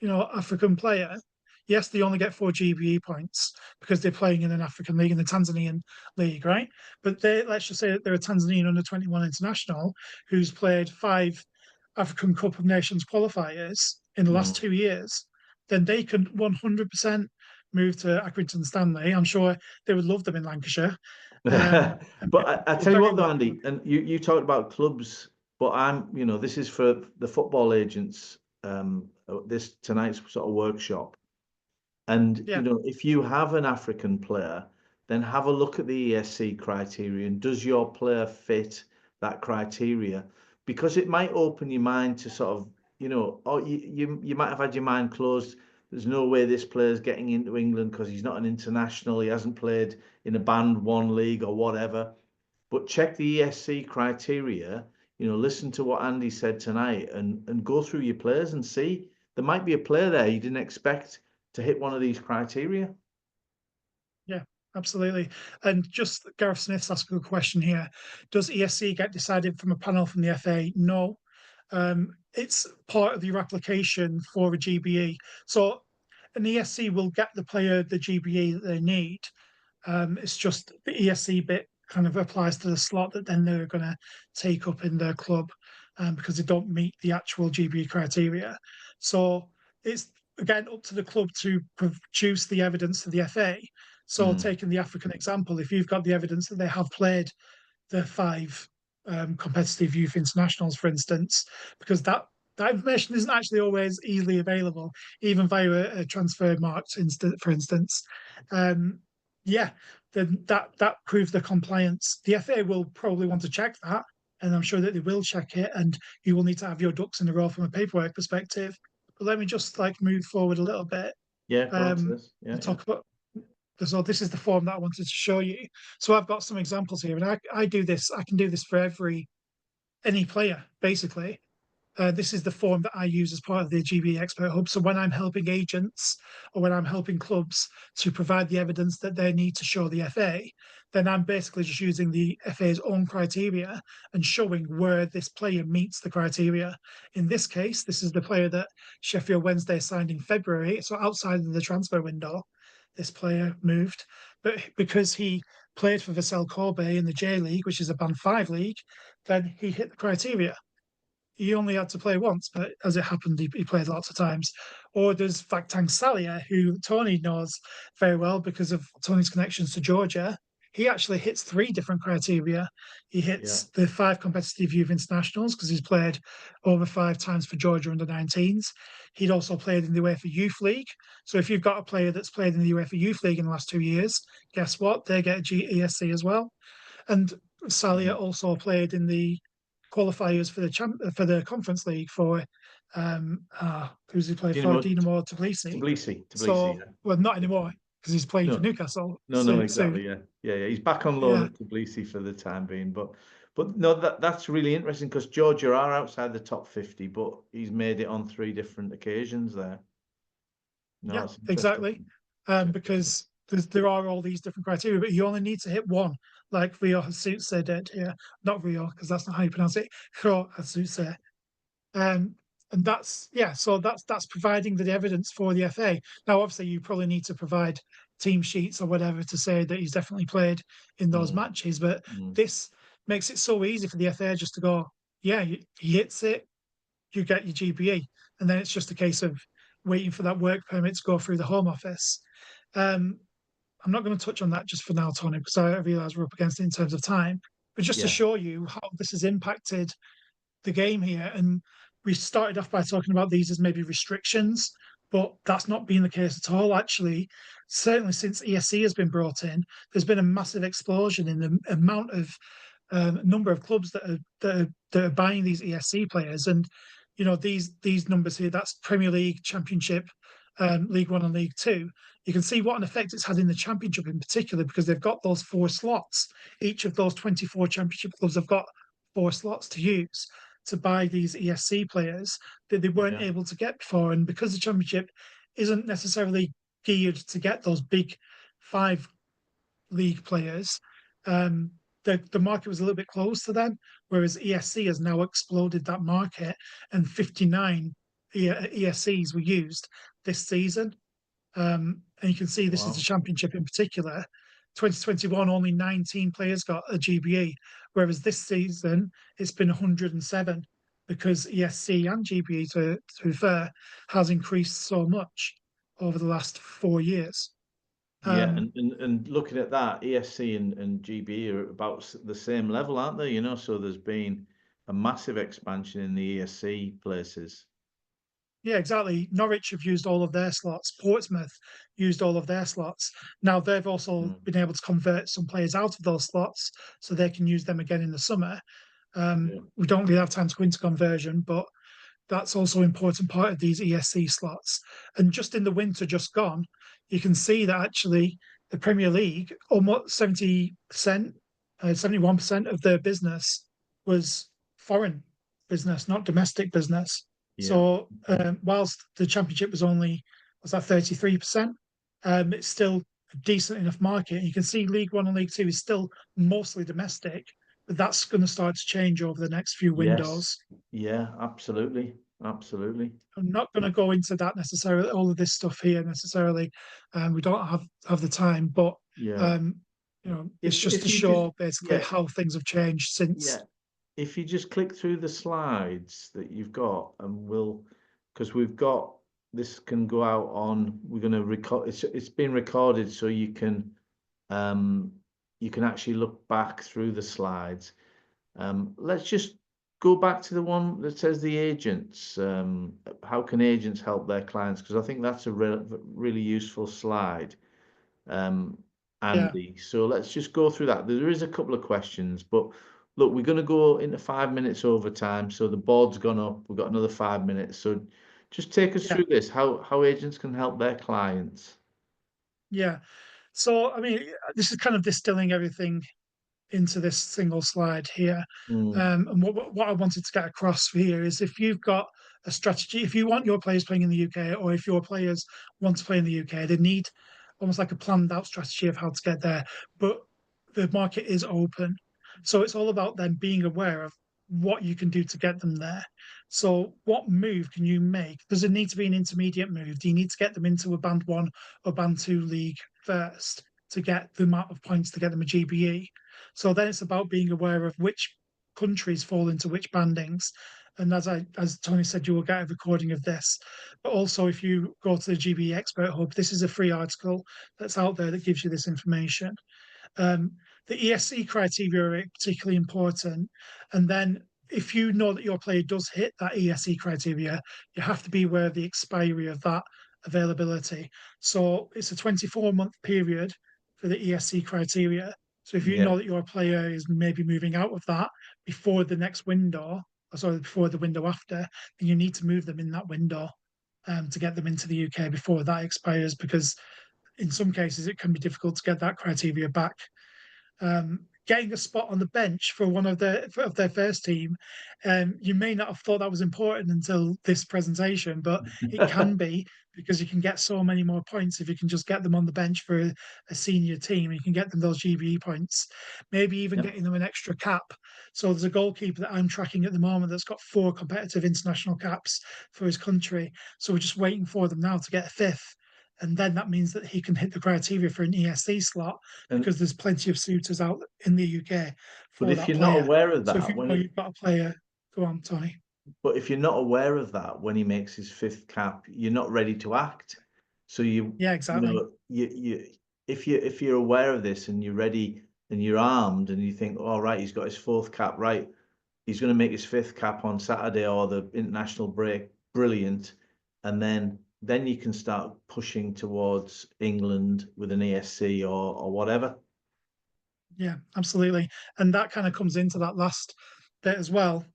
African player, yes, they only get 4 GBE points because they're playing in an African league, in the Tanzanian league, right? But let's just say that they're a Tanzanian under-21 international who's played 5 African Cup of Nations qualifiers in the last 2 years, then they can 100% move to Accrington Stanley. I'm sure they would love them in Lancashire. But I tell you very what, though, well. Andy, and you talked about clubs, but this is for the football agents. This tonight's sort of workshop, and Yeah, if you have an African player, then have a look at the ESC criteria, and does your player fit that criteria? Because it might open your mind to sort of, or you might have had your mind closed. There's no way this player's getting into England because he's not an international. He hasn't played in a Band 1 league or whatever. But check the ESC criteria, listen to what Andy said tonight, and go through your players and see. There might be a player there you didn't expect to hit one of these criteria. yeah, absolutely. And just Gareth Smith's asking a question here. Does ESC get decided from a panel from the FA? No. It's part of your application for a GBE. So an ESC will get the player the GBE that they need. It's just the ESC bit kind of applies to the slot that then they're going to take up in their club because they don't meet the actual GBE criteria. So it's again up to the club to produce the evidence to the FA. So taking the African example, if you've got the evidence that they have played the 5 competitive youth internationals, for instance, because that information isn't actually always easily available, even via a transfer marked for instance. Yeah, then that proves the compliance. The FA will probably want to check that, and I'm sure that they will check it, and you will need to have your ducks in a row from a paperwork perspective. But let me just move forward a little bit Yeah, go on to this. and talk about. So this is the form that I wanted to show you. So I've got some examples here, and I do this. I can do this for any player basically. This is the form that I use as part of the GBE Expert Hub. So when I'm helping agents or when I'm helping clubs to provide the evidence that they need to show the FA, then I'm basically just using the FA's own criteria and showing where this player meets the criteria. In this case, this is the player that Sheffield Wednesday signed in February, so outside of the transfer window. This player moved, but because he played for Vissel Kobe in the J League, which is a Band 5 league, then he hit the criteria. He only had to play once, but as it happened, he played lots of times. Or there's Faktang Salia, who Tony knows very well because of Tony's connections to Georgia. He actually hits 3 different criteria. He hits the 5 competitive youth internationals because he's played over 5 times for Georgia under 19s. He'd also played in the UEFA Youth League. So if you've got a player that's played in the UEFA Youth League in the last 2 years, guess what? They get a ESC as well. And Salia also played in the qualifiers for the Conference League for who's he played for? Dinamo Tbilisi. Tbilisi, So, yeah. well, not anymore because he's playing for Newcastle. No, exactly. Yeah. He's back on loan at Tbilisi for the time being, but no, that's really interesting because Georgia are outside the top 50, but he's made it on 3 different occasions there. No, yeah, exactly. Because there are all these different criteria, but you only need to hit one, like Rio Hasutse did here. Not Rio, because that's not how you pronounce it. Rio Hasutse. And that's so that's providing the evidence for the FA. Now, obviously, you probably need to provide team sheets or whatever to say that he's definitely played in those matches. But this makes it so easy for the FA just to go, yeah, he hits it, you get your GBE, and then it's just a case of waiting for that work permit to go through the Home Office. I'm not going to touch on that just for now, Tony, because I realise we're up against it in terms of time. But just to show you how this has impacted the game here, and we started off by talking about these as maybe restrictions, but that's not been the case at all. Actually, certainly since ESC has been brought in, there's been a massive explosion in the amount of number of clubs that are buying these ESC players, and these numbers here. That's Premier League, Championship, League One, and League Two. You can see what an effect it's had in the Championship in particular because they've got those 4 slots. Each of those 24 Championship clubs have got 4 slots to use to buy these ESC players that they weren't able to get before. And because the Championship isn't necessarily geared to get those big 5 league players, the market was a little bit closed to them, whereas ESC has now exploded that market, and 59 ESCs were used this season. And you can see this is the Wow. Championship in particular. 2021, only 19 players got a GBE, whereas this season it's been 107 because ESC and GBE, to be fair, has increased so much over the last 4 years. Yeah, Um, and looking at that, ESC and GB are about the same level, aren't they? So there's been a massive expansion in the ESC places. Yeah, exactly. Norwich have used all of their slots. Portsmouth used all of their slots. Now they've also Mm. been able to convert some players out of those slots so they can use them again in the summer. Yeah. We don't really have time to go into conversion, but that's also an important part of these ESC slots. And just in the winter just gone, you can see that actually the Premier League, almost 70%, 71% of their business was foreign business, not domestic business. Yeah. So whilst the Championship was that 33%, it's still a decent enough market. And you can see League One and League Two is still mostly domestic, but that's going to start to change over the next few Yes. windows. Yeah, absolutely. Absolutely. I'm not going to go into that necessarily, all of this stuff here necessarily. We don't have the time, but Yeah. um, it's just If to you just show basically yeah, how things have changed yeah. since. If you just click through the slides that you've got, and because we've got this can go out on, we're going to record. It's been recorded, so um you can actually look back through the slides. Let's just go back to the one that says the agents. How can agents help their clients? Because I think that's a really useful slide. Um, Yeah, Andy. So let's just go through that. There is a couple of questions, but look, we're going to go into 5 minutes overtime. So the board's gone up. We've got another 5 minutes. So just take us yeah, through this, how agents can help their clients. yeah. So I mean, this is kind of distilling everything into this single slide here. Mm, And what I wanted to get across here is if you've got a strategy, if you want your players playing in the UK, or if your players want to play in the UK, they need almost like a planned out strategy of how to get there. But the market is open. So it's all about them being aware of what you can do to get them there. So what move can you make? Does it need to be an intermediate move? Do you need to get them into a band one or band two league first to get the amount of points to get them a GBE? So then it's about being aware of which countries fall into which bandings. And as Tony said, you will get a recording of this. But also, if you go to the GBE Expert Hub, this is a free article that's out there that gives you this information. Um, the ESC criteria are particularly important. And then if you know that your player does hit that ESC criteria, you have to be aware of the expiry of that availability. So it's a 24-month period for the ESC criteria. So if you yeah. know that your player is maybe moving out of that before the next window, or sorry, before the window after, then you need to move them in that window to get them into the UK before that expires, because in some cases it can be difficult to get that criteria back. Getting a spot on the bench for one of their first team, you may not have thought that was important until this presentation, but it can be, because you can get so many more points if you can just get them on the bench for a senior team. You can get them those GBE points, maybe even Yep. getting them an extra cap. So there's a goalkeeper that I'm tracking at the moment that's got 4 competitive international caps for his country. So we're just waiting for them now to get a fifth. And then that means that he can hit the criteria for an ESC slot, And because there's plenty of suitors out in the UK but for if that you're not player. aware of So if that, you know you've got a player, go on, Tony. but if you're not aware of that when he makes his fifth cap, you're not ready to act. So Yeah, exactly. if you're aware of this and you're ready and you're armed and you think, all right, he's got his fourth cap, right? He's going to make his fifth cap on Saturday or the international break. Brilliant. And then you can start pushing towards England with an ESC or whatever. Yeah, absolutely. And that kind of comes into that last bit as well.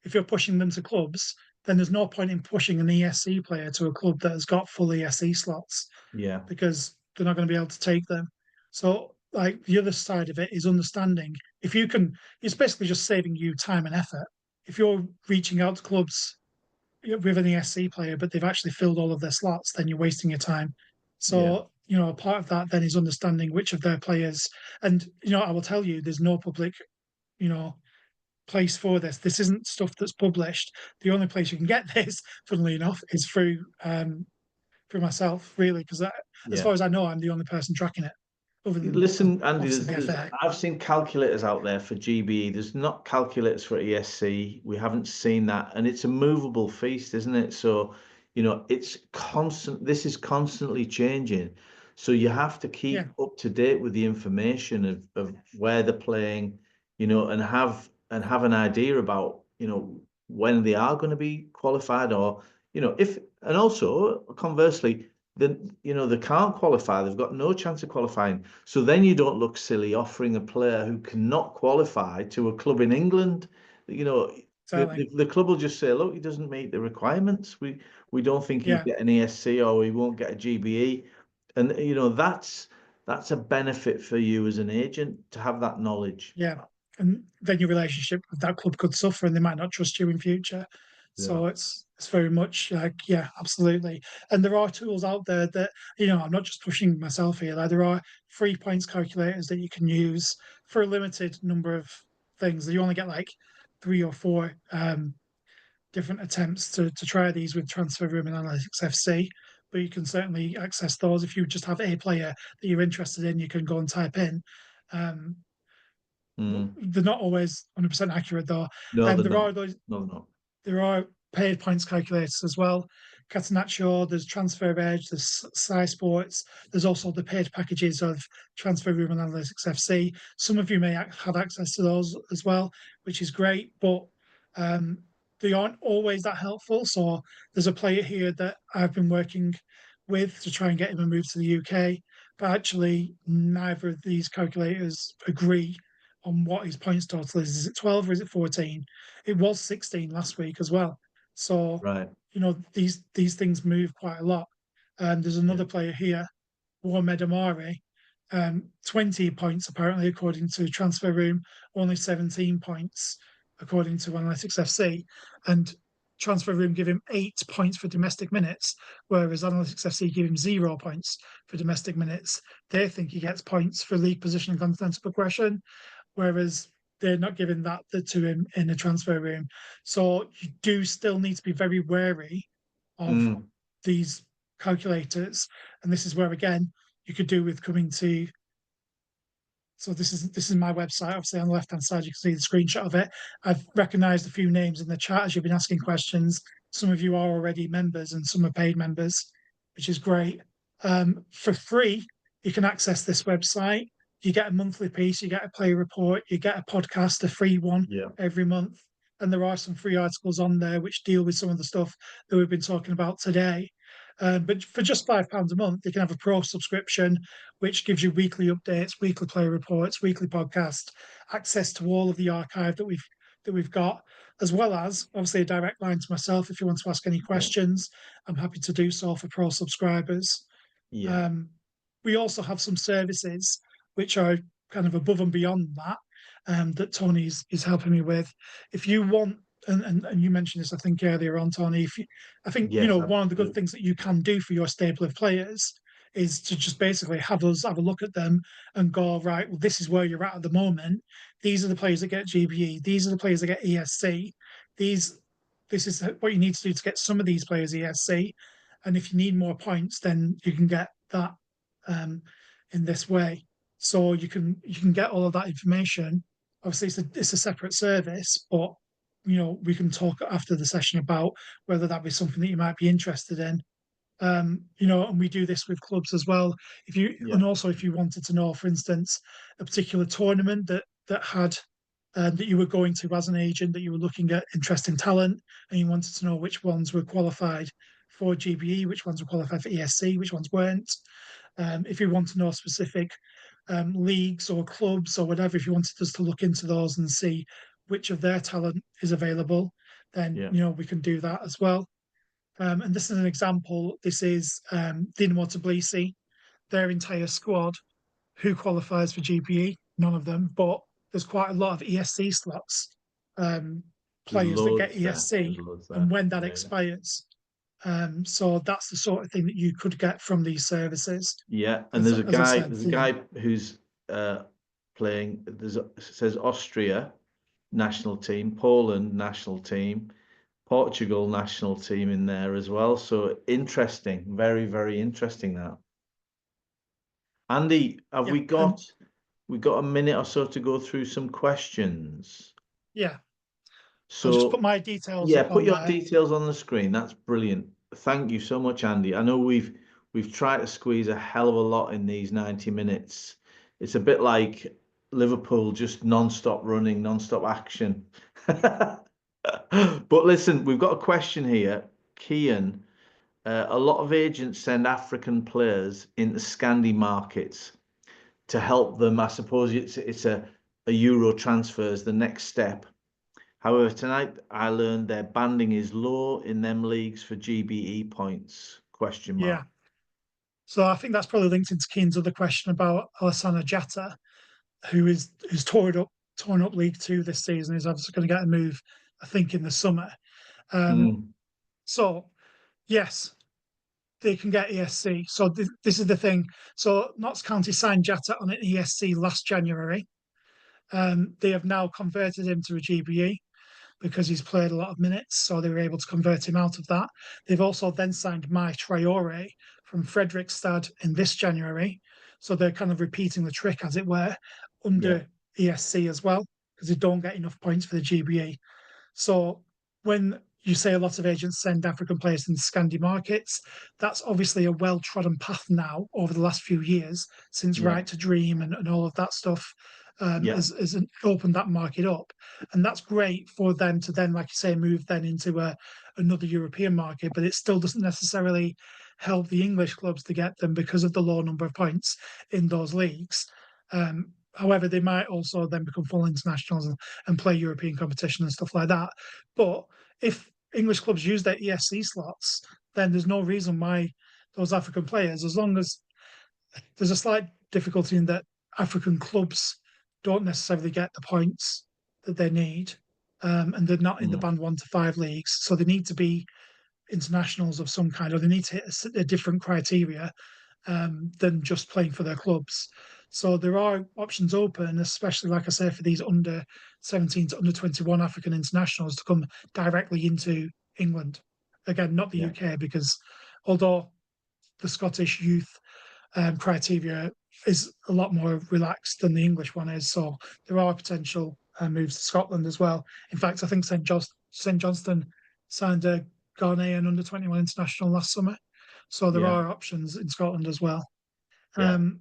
If you're pushing them to clubs, then there's no point in pushing an ESC player to a club that has got full ESC slots, Yeah. because they're not going to be able to take them. So, like, the other side of it is understanding. If you can, it's basically just saving you time and effort. If you're reaching out to clubs with an ESC player, but they've actually filled all of their slots, then you're wasting your time. Yeah. So, a part of that then is understanding which of their players, and, I will tell you, there's no public, you know, place for this. This isn't stuff that's published. The only place you can get this, funnily enough, is through for myself, really, because as far as I know, I'm the only person tracking it. Other than Listen, Andy, obviously the FA. I've seen calculators out there for GBE. There's not calculators for ESC. We haven't seen that, and it's a movable feast, isn't it? So, it's constant. This is constantly changing. So you have to keep up to date with the information of where they're playing, and have an idea about, when they are going to be qualified, or, if, and also conversely, then they can't qualify. They've got no chance of qualifying. So then you don't look silly offering a player who cannot qualify to a club in England. The club will just say, look, he doesn't meet the requirements. We don't think he'll get an ESC, or he won't get a GBE. And that's a benefit for you as an agent to have that knowledge. Yeah. And then your relationship with that club could suffer, and they might not trust you in future. So it's very much like, absolutely. And there are tools out there that, I'm not just pushing myself here. Like, there are free points calculators that you can use for a limited number of things. You only get like 3 or 4 different attempts to try these with Transfer Room and Analytics FC. But you can certainly access those. If you just have a player that you're interested in, you can go and type in. They're not always 100% accurate, though. No, they're there not. are those. No. There are paid points calculators as well. Catenaccio, there's Transfer Edge, there's Sky Sports. There's also the paid packages of Transfer Room and Analytics FC. Some of you may have access to those as well, which is great, but they aren't always that helpful. So there's a player here that I've been working with to try and get him a move to the UK, but actually neither of these calculators agree on what his points total is. Is it 12 or is it 14? It was 16 last week as well. So, right. These things move quite a lot. There's another player here, Mohamed Amari, 20 points apparently according to Transfer Room, only 17 points according to Analytics FC. And Transfer Room give him 8 points for domestic minutes, whereas Analytics FC give him 0 points for domestic minutes. They think he gets points for league position and continental progression, whereas they're not giving that to him in the Transfer Room. So you do still need to be very wary of these calculators. And this is where, again, you could do with coming to. So this is my website. Obviously, on the left-hand side, you can see the screenshot of it. I've recognised a few names in the chat as you've been asking questions. Some of you are already members and some are paid members, which is great. For free, you can access this website. You get a monthly piece, you get a player report, you get a podcast, a free one every month. And there are some free articles on there which deal with some of the stuff that we've been talking about today. But for just £5 a month, you can have a pro subscription, which gives you weekly updates, weekly player reports, weekly podcast, access to all of the archive that we've got, as well as obviously a direct line to myself if you want to ask any questions. I'm happy to do so for pro subscribers. We also have some services which are kind of above and beyond that, that Tony is helping me with. If you want, and you mentioned this, I think, earlier on, Tony, I think, one of the good things that you can do for your stable of players is to just basically have a look at them and go, right, well, this is where you're at the moment. These are the players that get GBE. These are the players that get ESC. This is what you need to do to get some of these players ESC. And if you need more points, then you can get that in this way. So you can get all of that information. Obviously, it's a separate service, but we can talk after the session about whether that be something that you might be interested in. And we do this with clubs as well. And also if you wanted to know, for instance, a particular tournament that had that you were going to as an agent, that you were looking at interesting talent, and you wanted to know which ones were qualified for GBE, which ones were qualified for ESC, which ones weren't. If you want to know specific leagues or clubs or whatever, if you wanted us to look into those and see which of their talent is available, then we can do that as well. And this is an example. This is Dinamo Tbilisi, their entire squad. Who qualifies for GBE? None of them, but there's quite a lot of ESC slots, players that get ESC, and when that expires. So that's the sort of thing that you could get from these services. And there's a guy who's playing. It says Austria national team, Poland national team, Portugal national team in there as well. So interesting, very, very interesting that. Andy, have Yeah, and we got a minute or so to go through some questions? yeah, I'll just put So my details yeah, up put on your there. details on the screen. That's brilliant. Thank you so much, Andy. I know we've tried to squeeze a hell of a lot in these 90 minutes. It's a bit like Liverpool, just non-stop running, non-stop action. But listen, we've got a question here. Kian, a lot of agents send African players into Scandi markets to help them. I suppose it's a Euro transfer is the next step. However, tonight I learned their banding is low in them leagues for GBE points. Question Yeah, mark. so I think that's probably linked into Keane's other question about Alassana Jatta, who's torn up League Two this season. Is obviously going to get a move, I think, in the summer. Um, Mm, so yes, they can get ESC. So this is the thing. So Notts County signed Jatta on an ESC last January. They have now converted him to a GBE because he's played a lot of minutes, so they were able to convert him out of that. They've also then signed Mai Traore from Fredrikstad in this January, so they're kind of repeating the trick, as it were, yeah, under ESC as well, because they don't get enough points for the GBE. So when you say a lot of agents send African players in Scandi markets, that's obviously a well-trodden path now over the last few years since yeah, Right to Dream and all of that stuff yeah, has opened that market up. And that's great for them to then, like you say, move then into another European market, but it still doesn't necessarily help the English clubs to get them because of the low number of points in those leagues. However, they might also then become full internationals and play European competition and stuff like that. But if English clubs use their ESC slots, then there's no reason why those African players, as long as there's a slight difficulty in that African clubs don't necessarily get the points that they need, and they're not in the mm, band 1 to 5 leagues, so they need to be internationals of some kind, or they need to hit a different criteria than just playing for their clubs. So there are options open, especially like I say, for these under 17 to under 21 African internationals to come directly into England. Again, not the yeah, UK, because although the Scottish youth criteria is a lot more relaxed than the English one is, so there are potential moves to Scotland as well. In fact, I think St Johnston signed a Ghanaian under 21 international last summer. So there yeah, are options in Scotland as well. yeah. Um,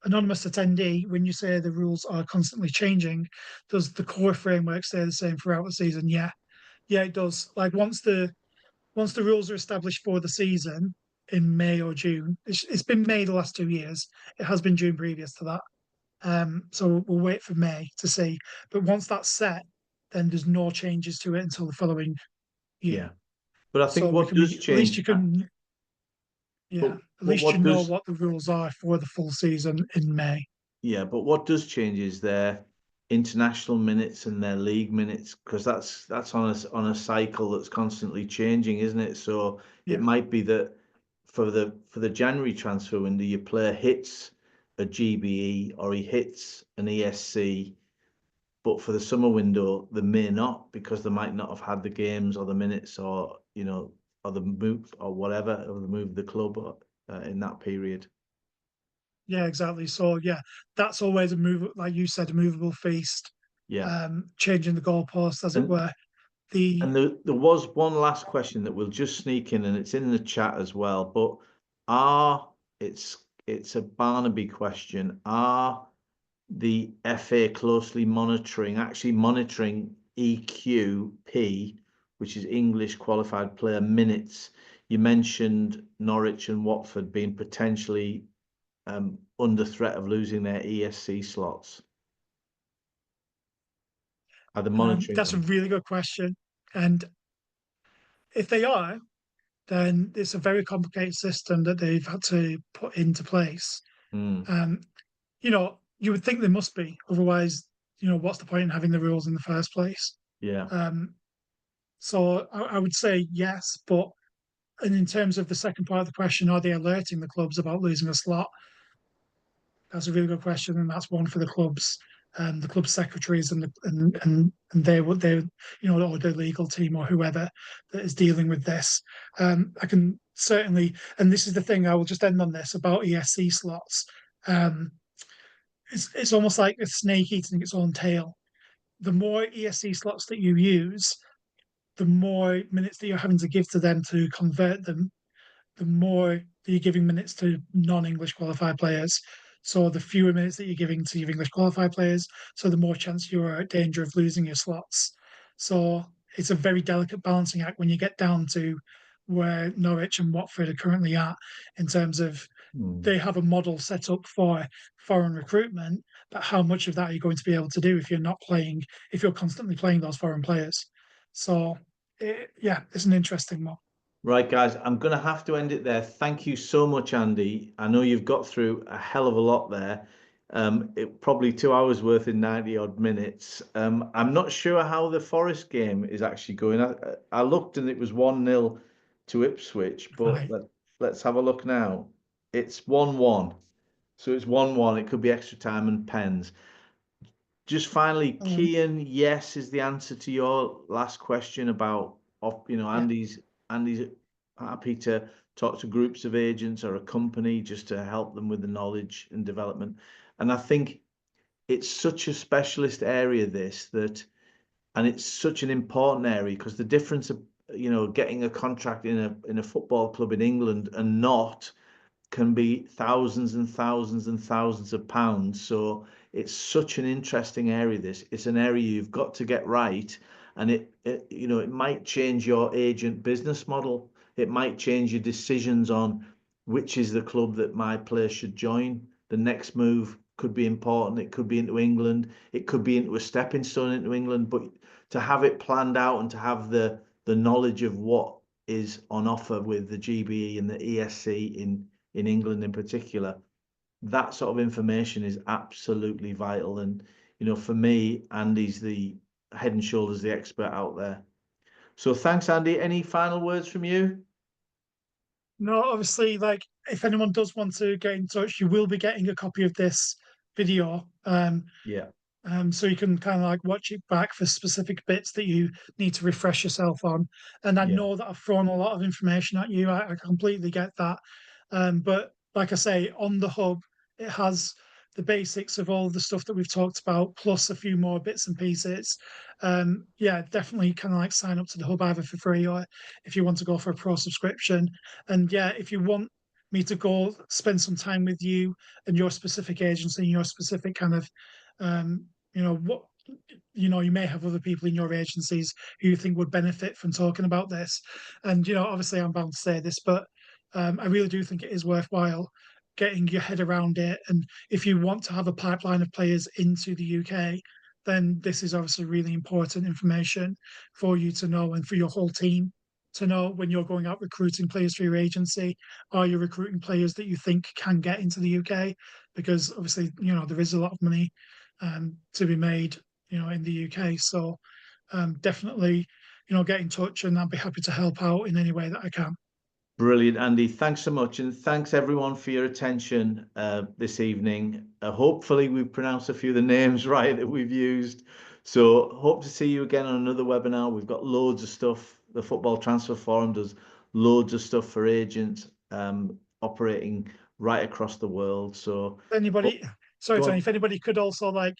Anonymous attendee, when you say the rules are constantly changing, does the core framework stay the same throughout the season? Yeah, yeah, it does. Like once the rules are established for the season in May or June, it's been May the last 2 years. It has been June previous to that. So we'll wait for May to see. But once that's set, then there's no changes to it until the following Yeah. year. But I So think we what can does be at least change, you can but yeah, at but least you what know does what the rules are for the full season in May. yeah, but what does change is their international minutes and their league minutes, because that's on a cycle that's constantly changing, isn't it? So it Yeah. might be that for the January transfer window, your player hits a GBE or he hits an ESC, but for the summer window, they may not because they might not have had the games or the minutes or or the move or whatever or the move of the club in that period. Yeah, exactly. So yeah, that's always a move, like you said, a movable feast, Yeah. changing the goalpost, as it And were. The there was one last question that we'll just sneak in, and it's in the chat as well. But are it's a Barnaby question. Are the FA closely actually monitoring EQP, which is English qualified player minutes? You mentioned Norwich and Watford being potentially under threat of losing their ESC slots. Are they monitoring That's a them? really good question, and if they are, then it's a very complicated system that they've had to put into place. Mm, Um, you would think they must be, otherwise, what's the point in having the rules in the first place? yeah. Um, so I would say yes, but and in terms of the second part of the question, are they alerting the clubs about losing a slot? That's a really good question, and that's one for the clubs the club secretaries and they would they or the legal team or whoever that is dealing with this. I can certainly, and this is the thing, I will just end on this about ESC slots. Um, it's almost like a snake eating its own tail. The more ESC slots that you use, the more minutes that you're having to give to them to convert them, the more that you're giving minutes to non-English qualified players. So the fewer minutes that you're giving to your English qualified players, so the more chance you're at danger of losing your slots. So it's a very delicate balancing act when you get down to where Norwich and Watford are currently at in terms of they have a model set up for foreign recruitment, but how much of that are you going to be able to do if you're not playing, if you're constantly playing those foreign players? So, yeah, it's an interesting one. Right, guys, I'm going to have to end it there. Thank you so much, Andy. I know you've got through a hell of a lot there. It probably 2 hours worth in 90 odd minutes. I'm not sure how the Forest game is actually going. I looked and it was 1-0 to Ipswich, but Right. let's have a look now. It's 1-1. So it's 1-1. It could be extra time and pens. Just finally, Um, Kian, yes is the answer to your last question about, yeah. Andy's happy to talk to groups of agents or a company just to help them with the knowledge and development. And I think it's such a specialist area, and it's such an important area because the difference of, getting a contract in a football club in England and not can be thousands and thousands and thousands of pounds. So it's such an interesting area. It's an area you've got to get right, and it might change your agent business model. It might change your decisions on which is the club that my player should join. The next move could be important. It could be into England. It could be into a stepping stone into England. But to have it planned out and to have the knowledge of what is on offer with the GBE and the ESC in England in particular, that sort of information is absolutely vital. And, for me, Andy's the head and shoulders the expert out there. So thanks, Andy. Any final words from you? No, obviously, like if anyone does want to get in touch, you will be getting a copy of this video. Yeah, So you can kind of like watch it back for specific bits that you need to refresh yourself on. And I yeah. know that I've thrown a lot of information at you. I completely get that. But like I say, on the hub, it has the basics of all the stuff that we've talked about, plus a few more bits and pieces. Yeah, definitely kind of like sign up to the hub either for free or if you want to go for a pro subscription. And yeah, if you want me to go spend some time with you and your specific agency and your specific kind of um, what you may have other people in your agencies who you think would benefit from talking about this. And obviously I'm bound to say this, but I really do think it is worthwhile getting your head around it. And if you want to have a pipeline of players into the UK, then this is obviously really important information for you to know and for your whole team to know when you're going out recruiting players for your agency. Are you recruiting players that you think can get into the UK? Because obviously, there is a lot of money to be made, in the UK. So definitely, get in touch and I'll be happy to help out in any way that I can. Brilliant, Andy. Thanks so much. And thanks everyone for your attention this evening. Hopefully we've pronounced a few of the names right that we've used. So hope to see you again on another webinar. We've got loads of stuff. The Football Transfer Forum does loads of stuff for agents operating right across the world. So Anybody, sorry, go Tony, on. if anybody could also like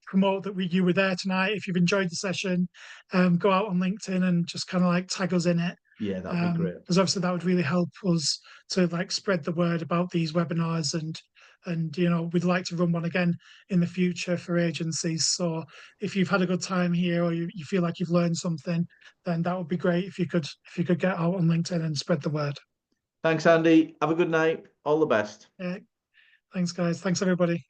promote that you were there tonight, if you've enjoyed the session, go out on LinkedIn and just kind of like tag us in it. Yeah, that'd be great. Because obviously that would really help us to like spread the word about these webinars and we'd like to run one again in the future for agencies. So if you've had a good time here or you feel like you've learned something, then that would be great if you could get out on LinkedIn and spread the word. Thanks, Andy. Have a good night. All the best. Yeah, thanks guys. Thanks everybody.